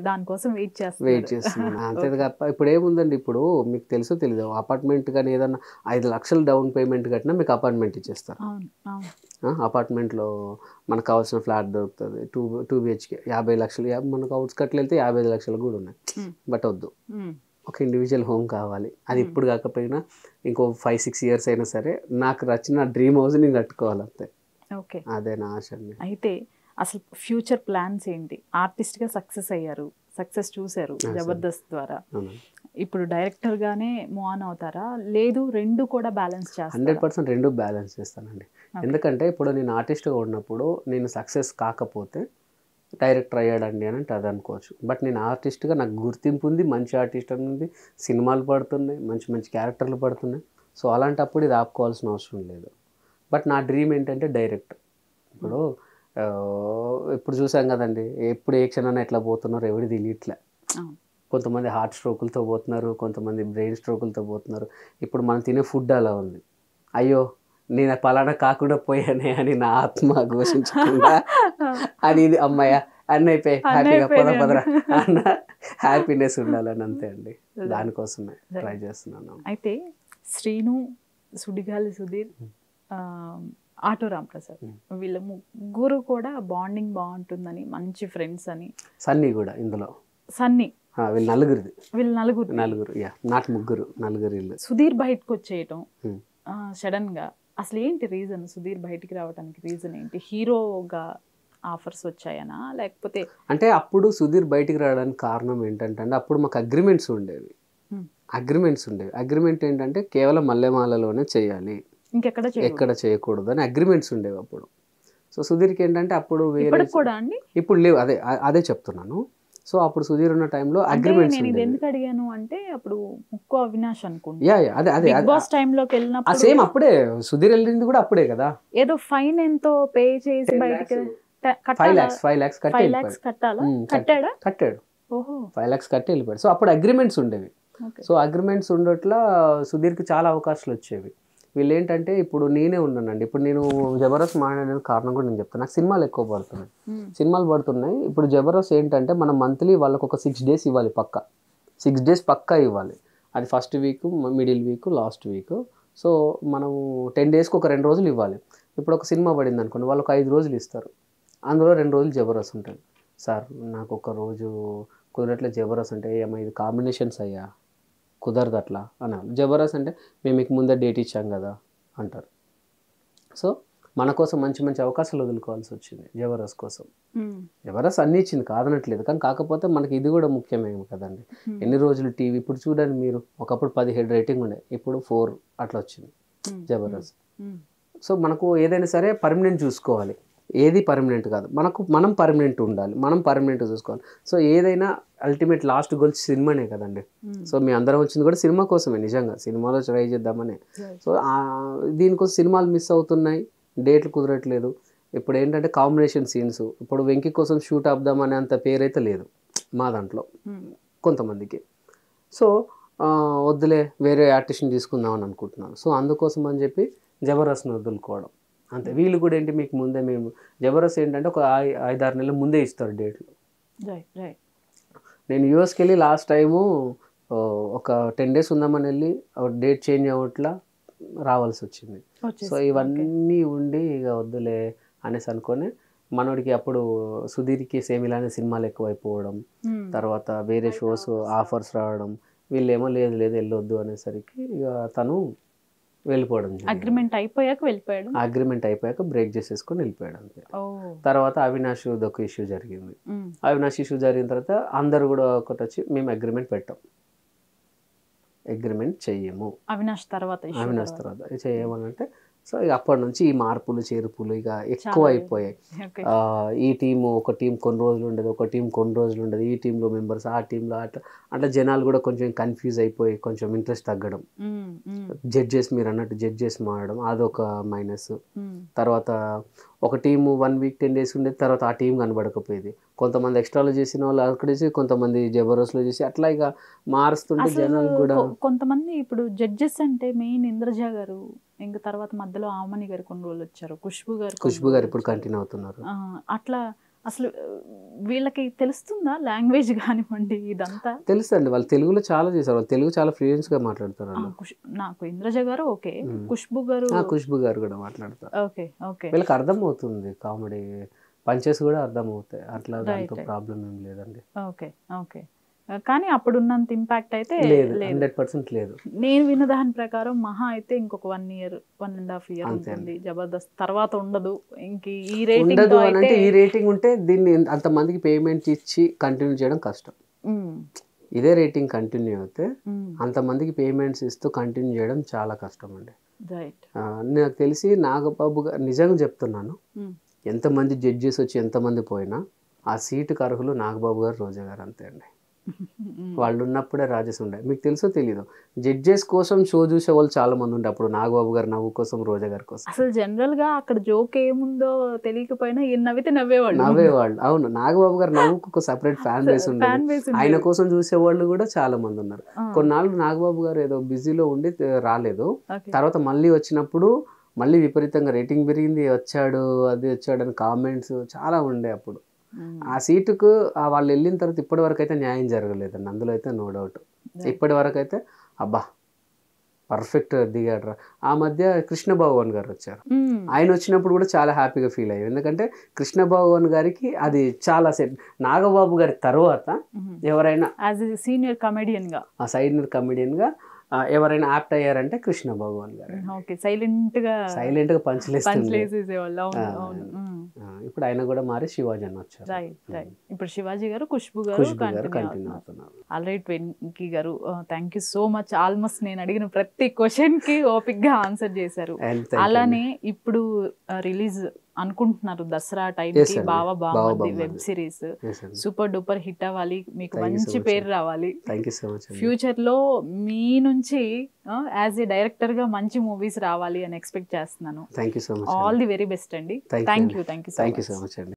దానికోసం వెయిట్ చేస్తున్నాను అంతే తప్ప ఇప్పుడు ఏముందండి. ఇప్పుడు మీకు తెలుసో తెలీదు, అపార్ట్మెంట్ కానీ ఏదన్నా 5 లక్షలు డౌన్ పేమెంట్ కట్టినా మీకు అపార్ట్మెంట్ ఇచ్చేస్తారు. అపార్ట్మెంట్లో మనకు కావాల్సిన ఫ్లాట్ దొరుకుతుంది, 2 BHK 50 లక్షలు, మనకు అవుట్స్కట్లు వెళ్తే 55 లక్షలు కూడా ఉన్నాయి. బట్ వద్దు, ఒక ఇండివిజువల్ హోమ్ కావాలి. అది ఇప్పుడు కాకపోయినా ఇంకో 5-6 years అయినా సరే నాకు నచ్చిన డ్రీమ్ హౌస్ నేను కట్టుకోవాలి అంతే. అదే నా ఆశ. అయితే అసలు ఫ్యూచర్ ప్లాన్స్ ఏంటి? ఆర్టిస్ట్గా సక్సెస్ అయ్యారు, సక్సెస్ చూశారు జబర్దస్త్ ద్వారా, ఇప్పుడు డైరెక్టర్గానే మూవ్ ఆన్ అవుతారా, లేదు రెండు కూడా బ్యాలెన్స్ చేస్తారా? 100% రెండు బ్యాలెన్స్ చేస్తానండి. ఎందుకంటే ఇప్పుడు నేను ఆర్టిస్ట్గా ఉన్నప్పుడు నేను సక్సెస్ కాకపోతే డైరెక్టర్ అయ్యాడండి అని అంటే అది అనుకోవచ్చు. బట్ నేను ఆర్టిస్ట్గా నాకు గుర్తింపు ఉంది, మంచి ఆర్టిస్ట్ అని ఉంది, సినిమాలు పడుతున్నాయి, మంచి మంచి క్యారెక్టర్లు పడుతున్నాయి. సో అలాంటప్పుడు ఇది ఆపుకోవాల్సిన అవసరం లేదు. బట్ నా డ్రీమ్ ఏంటంటే డైరెక్టర్. ఇప్పుడు చూసాం కదండి, ఎప్పుడు ఏ క్షణాన్ని ఎట్లా పోతున్నారు ఎవరి తెలియట్లే. కొంతమంది హార్ట్ స్ట్రోకులతో పోతున్నారు, కొంతమంది బ్రెయిన్ స్ట్రోకులతో పోతున్నారు. ఇప్పుడు మనం తినే ఫుడ్ అలా ఉంది. అయ్యో నేను పలానా కాకుండా పోయానే అని నా ఆత్మ ఘోషించకుండా అది ఇది అమ్మాయ అన్నీ అయిపోయి హ్యాపీగా పదరా అన్న హ్యాపీనెస్ ఉండాలని అంతే అండి. దానికోసమే ట్రై చేస్తున్నాను. అయితే శ్రీను, సుడిగాలి సుధీర్, ఆటో రాంప్రసాద్ వీళ్ళ ముగ్గురు కూడా బాండింగ్ బాగుంటుందని, మంచి ఫ్రెండ్స్ అని. సన్నీ కూడా ఇందులో, సన్నీ వీళ్ళు నలుగురిది. వీళ్ళు నలుగురు యా, నాట్ ముగ్గురు, నలుగురు ఇల్లు. సుధీర్ బయటకు వచ్చేయటం సడన్ గా, అసలు ఏంటి రీజన్? సుధీర్ బయటికి రావడానికి రీజన్ ఏంటి? హీరోగా ఆఫర్స్ వచ్చాయనా లేకపోతే? అంటే అప్పుడు సుధీర్ బయటికి రావడానికి కారణం ఏంటంటే అండి, అప్పుడు మాకు అగ్రిమెంట్స్ ఉండేవి. అగ్రిమెంట్ ఏంటంటే కేవలం మల్లెమాలలోనే చేయాలి, ఎక్కడ చేయకూడదు అని అగ్రిమెంట్స్ ఉండేవి అప్పుడు. సో సుధీర్కి ఏంటంటే అప్పుడు వేరే కూడా అండి, ఇప్పుడు లేవు. అదే చెప్తున్నాను. సో అప్పుడు సుధీర్ ఉన్న టైంలో అగ్రిమెంట్స్ నేను ఎందుకు అడిగాను అంటే, అప్పుడు ముక్కు అవినాష్ అనుకుంటా, యా అదే బిగ్ బాస్ టైమ్ లోకి వెళ్ళినప్పుడు సేమ్ అప్పుడే సుధీర్ వెళ్ళింది కూడా అప్పుడే కదా. ఏదో ఫైన్ ఎంతో పే చేసి బయటికి 5 lakhs కట్టాడు. ఓహో, 5 lakhs కట్టి వెళ్ళిపోయాడు. సో అప్పుడు అగ్రిమెంట్స్ ఉండేవి. సో అగ్రిమెంట్స్ ఉండట్లా సుధీర్కి చాలా అవకాశాలు వచ్చేవి. వీళ్ళు ఏంటంటే, ఇప్పుడు నేనే ఉన్నానండి, ఇప్పుడు నేను జబర్దస్త్ మాట్లాడడానికి కారణం కూడా నేను చెప్తాను. నాకు సినిమాలు ఎక్కువ పడుతున్నాయి. ఇప్పుడు జబర్దస్త్ ఏంటంటే, మనం మంత్లీ వాళ్ళకి ఒక 6 days ఇవ్వాలి, 6 days పక్కా ఇవ్వాలి. అది first week, middle week, last week. So మనం 10 daysకి ఒక 2 రోజులు ఇవ్వాలి. ఇప్పుడు ఒక సినిమా పడింది అనుకోండి, వాళ్ళు ఒక 5 రోజులు ఇస్తారు. అందులో 2 రోజులు జబర్దస్త్ ఉంటుంది. సార్ నాకు ఒక రోజు కుదరట్లే జబర్దస్త్ అంటే, ఏమో ఇది కాంబినేషన్స్ అయ్యా, కుదరదు అట్లా అన్నారు. జబర్దస్త్ అంటే మేము మీకు ముందే డేట్ ఇచ్చాం కదా అంటారు. సో మన కోసం మంచి మంచి అవకాశాలు వదులుకోవాల్సి వచ్చింది జబర్దస్త్ కోసం. జబర్దస్త్ అన్నీ ఇచ్చింది, కాదనట్లేదు, కానీ కాకపోతే మనకి ఇది కూడా ముఖ్యమే కదండి. ఎన్ని రోజులు టీవీ, ఇప్పుడు చూడండి మీరు, ఒకప్పుడు 17 రేటింగ్ ఉండే, ఇప్పుడు 4 అట్లా వచ్చింది జబర్దస్త్. సో మనకు ఏదైనా సరే పర్మనెంట్ చూసుకోవాలి, ఏది పర్మనెంట్ కాదు, మనం పర్మనెంట్ ఉండాలి, మనం పర్మనెంట్ చూసుకోవాలి. సో ఏదైనా అల్టిమేట్ లాస్ట్ గోల్ సినిమానే కదండి. సో మీ అందరం వచ్చింది కూడా సినిమా కోసమే, నిజంగా సినిమాలో ట్రై చేద్దామని. సో దీనికోసం సినిమాలు మిస్ అవుతున్నాయి, డేట్లు కుదరట్లేదు. ఇప్పుడు ఏంటంటే కాంబినేషన్ సీన్స్, ఇప్పుడు వెంకీ కోసం షూట్ ఆపుదామనే అంత పేరైతే లేదు మా దాంట్లో కొంతమందికి. సో వద్దులే, వేరే ఆర్టిస్ట్ని తీసుకుందామని అనుకుంటున్నాను. సో అందుకోసం అని చెప్పి జబర్దస్త్ని వదులుకోవడం అంతే. వీళ్ళు కూడా ఏంటి, మీకు ముందే మేము జబర్దస్త్ ఏంటంటే ఒక 5-6 నెలల ముందే ఇస్తారు డేట్లు. నేను యూఎస్కి వెళ్ళి లాస్ట్ టైము ఒక 10 days ఉందామని వెళ్ళి డేట్ చేంజ్ అవ్వట్లా రావాల్సి వచ్చింది. సో ఇవన్నీ ఉండి ఇక వద్దులే అనేసి అనుకొని, మనోడికి అప్పుడు సుధీర్కి సేమ్ ఇలానే సినిమాలు ఎక్కువైపోవడం, తర్వాత వేరే షోస్ ఆఫర్స్ రావడం, వీళ్ళేమో లేదు వెళ్ళొద్దు అనేసరికి ఇక తను వెళ్ళిపోవడం. అగ్రిమెంట్ అయిపోయాక బ్రేక్ చేసేసుకొని వెళ్ళిపోయాడు అంతే. తర్వాత అవినాష్ ఒక ఇష్యూ జరిగింది. అవినాష్ ఇష్యూ జరిగిన తర్వాత అందరు కూడా ఒకటి వచ్చి, మేము అగ్రిమెంట్ చెయ్యము, అవినాష్ తర్వాత చెయ్యమనంటే. సో ఇక అప్పటి నుంచి ఈ మార్పులు చేర్పులు ఇక ఎక్కువ అయిపోయాయి. ఈ టీము ఒక టీం కొన్ని రోజులు ఉండదు, ఒక టీం కొన్ని రోజులు ఉండదు, ఈ టీంలో మెంబర్స్ ఆ టీంలో అట్లా జనాలు కూడా కొంచెం కన్ఫ్యూజ్ అయిపోయి కొంచెం ఇంట్రెస్ట్ తగ్గడం, జడ్జెస్ మీరు అన్నట్టు జడ్జెస్ మారడం, అదొక మైనస్. తర్వాత ఒక టీము 1 week 10 days ఉండేది, తర్వాత ఆ టీం కనబడకపోయేది. కొంతమంది ఎక్స్ట్రాలో చేసిన వాళ్ళు అక్కడ చేసి, కొంతమంది జబర్దస్త్లో చేసి, అట్లా ఇక మారుస్తుంటే జనాలు కూడా. కొంతమంది ఇప్పుడు జడ్జెస్ అంటే మెయిన్ ఇంద్రజ గారు, ఇంకా తర్వాత మధ్యలో ఆమని గారు కొన్ని రోజులు వచ్చారు, ఖుష్బు గారు ఇప్పుడు కంటిన్యూ అవుతున్నారు. అట్లా అసలు వీళ్ళకి తెలుస్తుందా లాంగ్వేజ్ కానివ్వండి? ఇదంతా తెలుసండి, వాళ్ళు తెలుగులో చాలా చేశారు, వాళ్ళు తెలుగు చాలా ఫ్లూయెంట్ గా మాట్లాడతారు. నాకు ఇంద్రజ గారు ఓకే, ఖుష్బు గారు కూడా మాట్లాడతారు. వీళ్ళకి అర్థం అవుతుంది, కామెడీ పంచెస్ కూడా అర్థం అవుతాయి, అట్లా దాంతో ప్రాబ్లం ఏం లేదండి. ఓకే కానీ అప్పుడున్నంత ఇంపాక్ట్ అయితే లేదు, 100% లేదు. నేను విన్న దాని ప్రకారం మహా అయితే ఇంకొక 1 year 1.5 year ఉంటుంది జబర్దస్త్, తర్వాత ఉండదు. ఇంక ఈ రేటింగ్ ఉంటే దీన్ని అంతమందికి పేమెంట్ ఇచ్చి కంటిన్యూ చేయడం కష్టం. ఇదే రేటింగ్ కంటిన్యూ అయితే అంతమందికి పేమెంట్స్ ఇస్తూ కంటిన్యూ చేయడం చాలా కష్టం అండి. నాకు తెలిసి నాగబాబు గారు, నిజంగా చెప్తున్నాను, ఎంతమంది జడ్జెస్ వచ్చి ఎంతమంది పోయినా ఆ సీటుకు అర్హులు నాగబాబు గారు, రోజా గారు అంతే అండి. వాళ్ళు ఉన్నప్పుడే రాజేష్ ఉండే. మీకు తెలుసో తెలీదు, జడ్జెస్ కోసం షో చూసే వాళ్ళు చాలా మంది ఉండే అప్పుడు, నాగబాబు గారు నవ్వు కోసం, రోజా గారి కోసం. అసలు జనరల్ గా అక్కడ జోక్ ఏముందో తెలియకపోయినా నవ్వితే నవ్వేవాళ్ళు. అవును, నాగబాబు గారు నవ్వుకు ఒక సెపరేట్ ఫ్యాన్ బేస్ ఉండేది, ఆయన కోసం చూసేవాళ్ళు కూడా చాలా మంది ఉన్నారు. కొన్నాళ్ళు నాగబాబు గారు ఏదో బిజీలో ఉండి రాలేదు, తర్వాత మళ్ళీ వచ్చినప్పుడు మళ్ళీ విపరీతంగా రేటింగ్ పెరిగింది, వచ్చాడు అని కామెంట్స్ చాలా ఉండే అప్పుడు. ఆ సీటుకు వాళ్ళు వెళ్ళిన తర్వాత ఇప్పటి వరకు అయితే న్యాయం జరగలేదండి, అందులో అయితే నో డౌట్. ఇప్పటి వరకు అయితే అబ్బా పర్ఫెక్ట్ దిగాడు. ఆ మధ్య కృష్ణ భగవాన్ గారు వచ్చారు. ఆయన వచ్చినప్పుడు కూడా చాలా హ్యాపీగా ఫీల్ అయ్యారు. ఎందుకంటే కృష్ణ భగవాన్ గారికి అది చాలా సెట్. నాగబాబు గారి తర్వాత ఎవరైనా యాజ్ ఎ సీనియర్ కమెడియన్ గా, ఆ సైనియర్ కమెడియన్ గా ఎవరైనా యాప్ట్ అయ్యారంటే కృష్ణ భగవాన్ గారు. ఓకే, సైలెంట్ గా పంచలేసేవాళ్ళు. ఇప్పుడు ఆయన కూడా మారి శివాజీ అని వచ్చారు. రైట్. ఇప్పుడు శివాజీ గారు, ఖుష్బు గారు కంటిన్యూ అవుతున్నారు. ఆల్రైట్ వెంకీ గారు, thank you so much. Almost నేను అడిగిన ప్రతి క్వశ్చన్ కి ఓపిక్ గా ఆన్సర్ చేశారు. అలానే ఇప్పుడు రిలీజ్ అనుకుంటున్నారు దసరా టైంకి బావా బాగుంది web series, super duper hit అవ్వాలి, మీకు మంచి పేరు రావాలి. ఫ్యూచర్ లో మీ నుంచి యాజ్ ఏ డైరెక్టర్ గా మంచి మూవీస్ రావాలి అని ఎక్స్పెక్ట్ చేస్తున్నాను. ఆల్ ది వెరీ బెస్ట్ అండి. థ్యాంక్ యూ సో మచ్ అండి.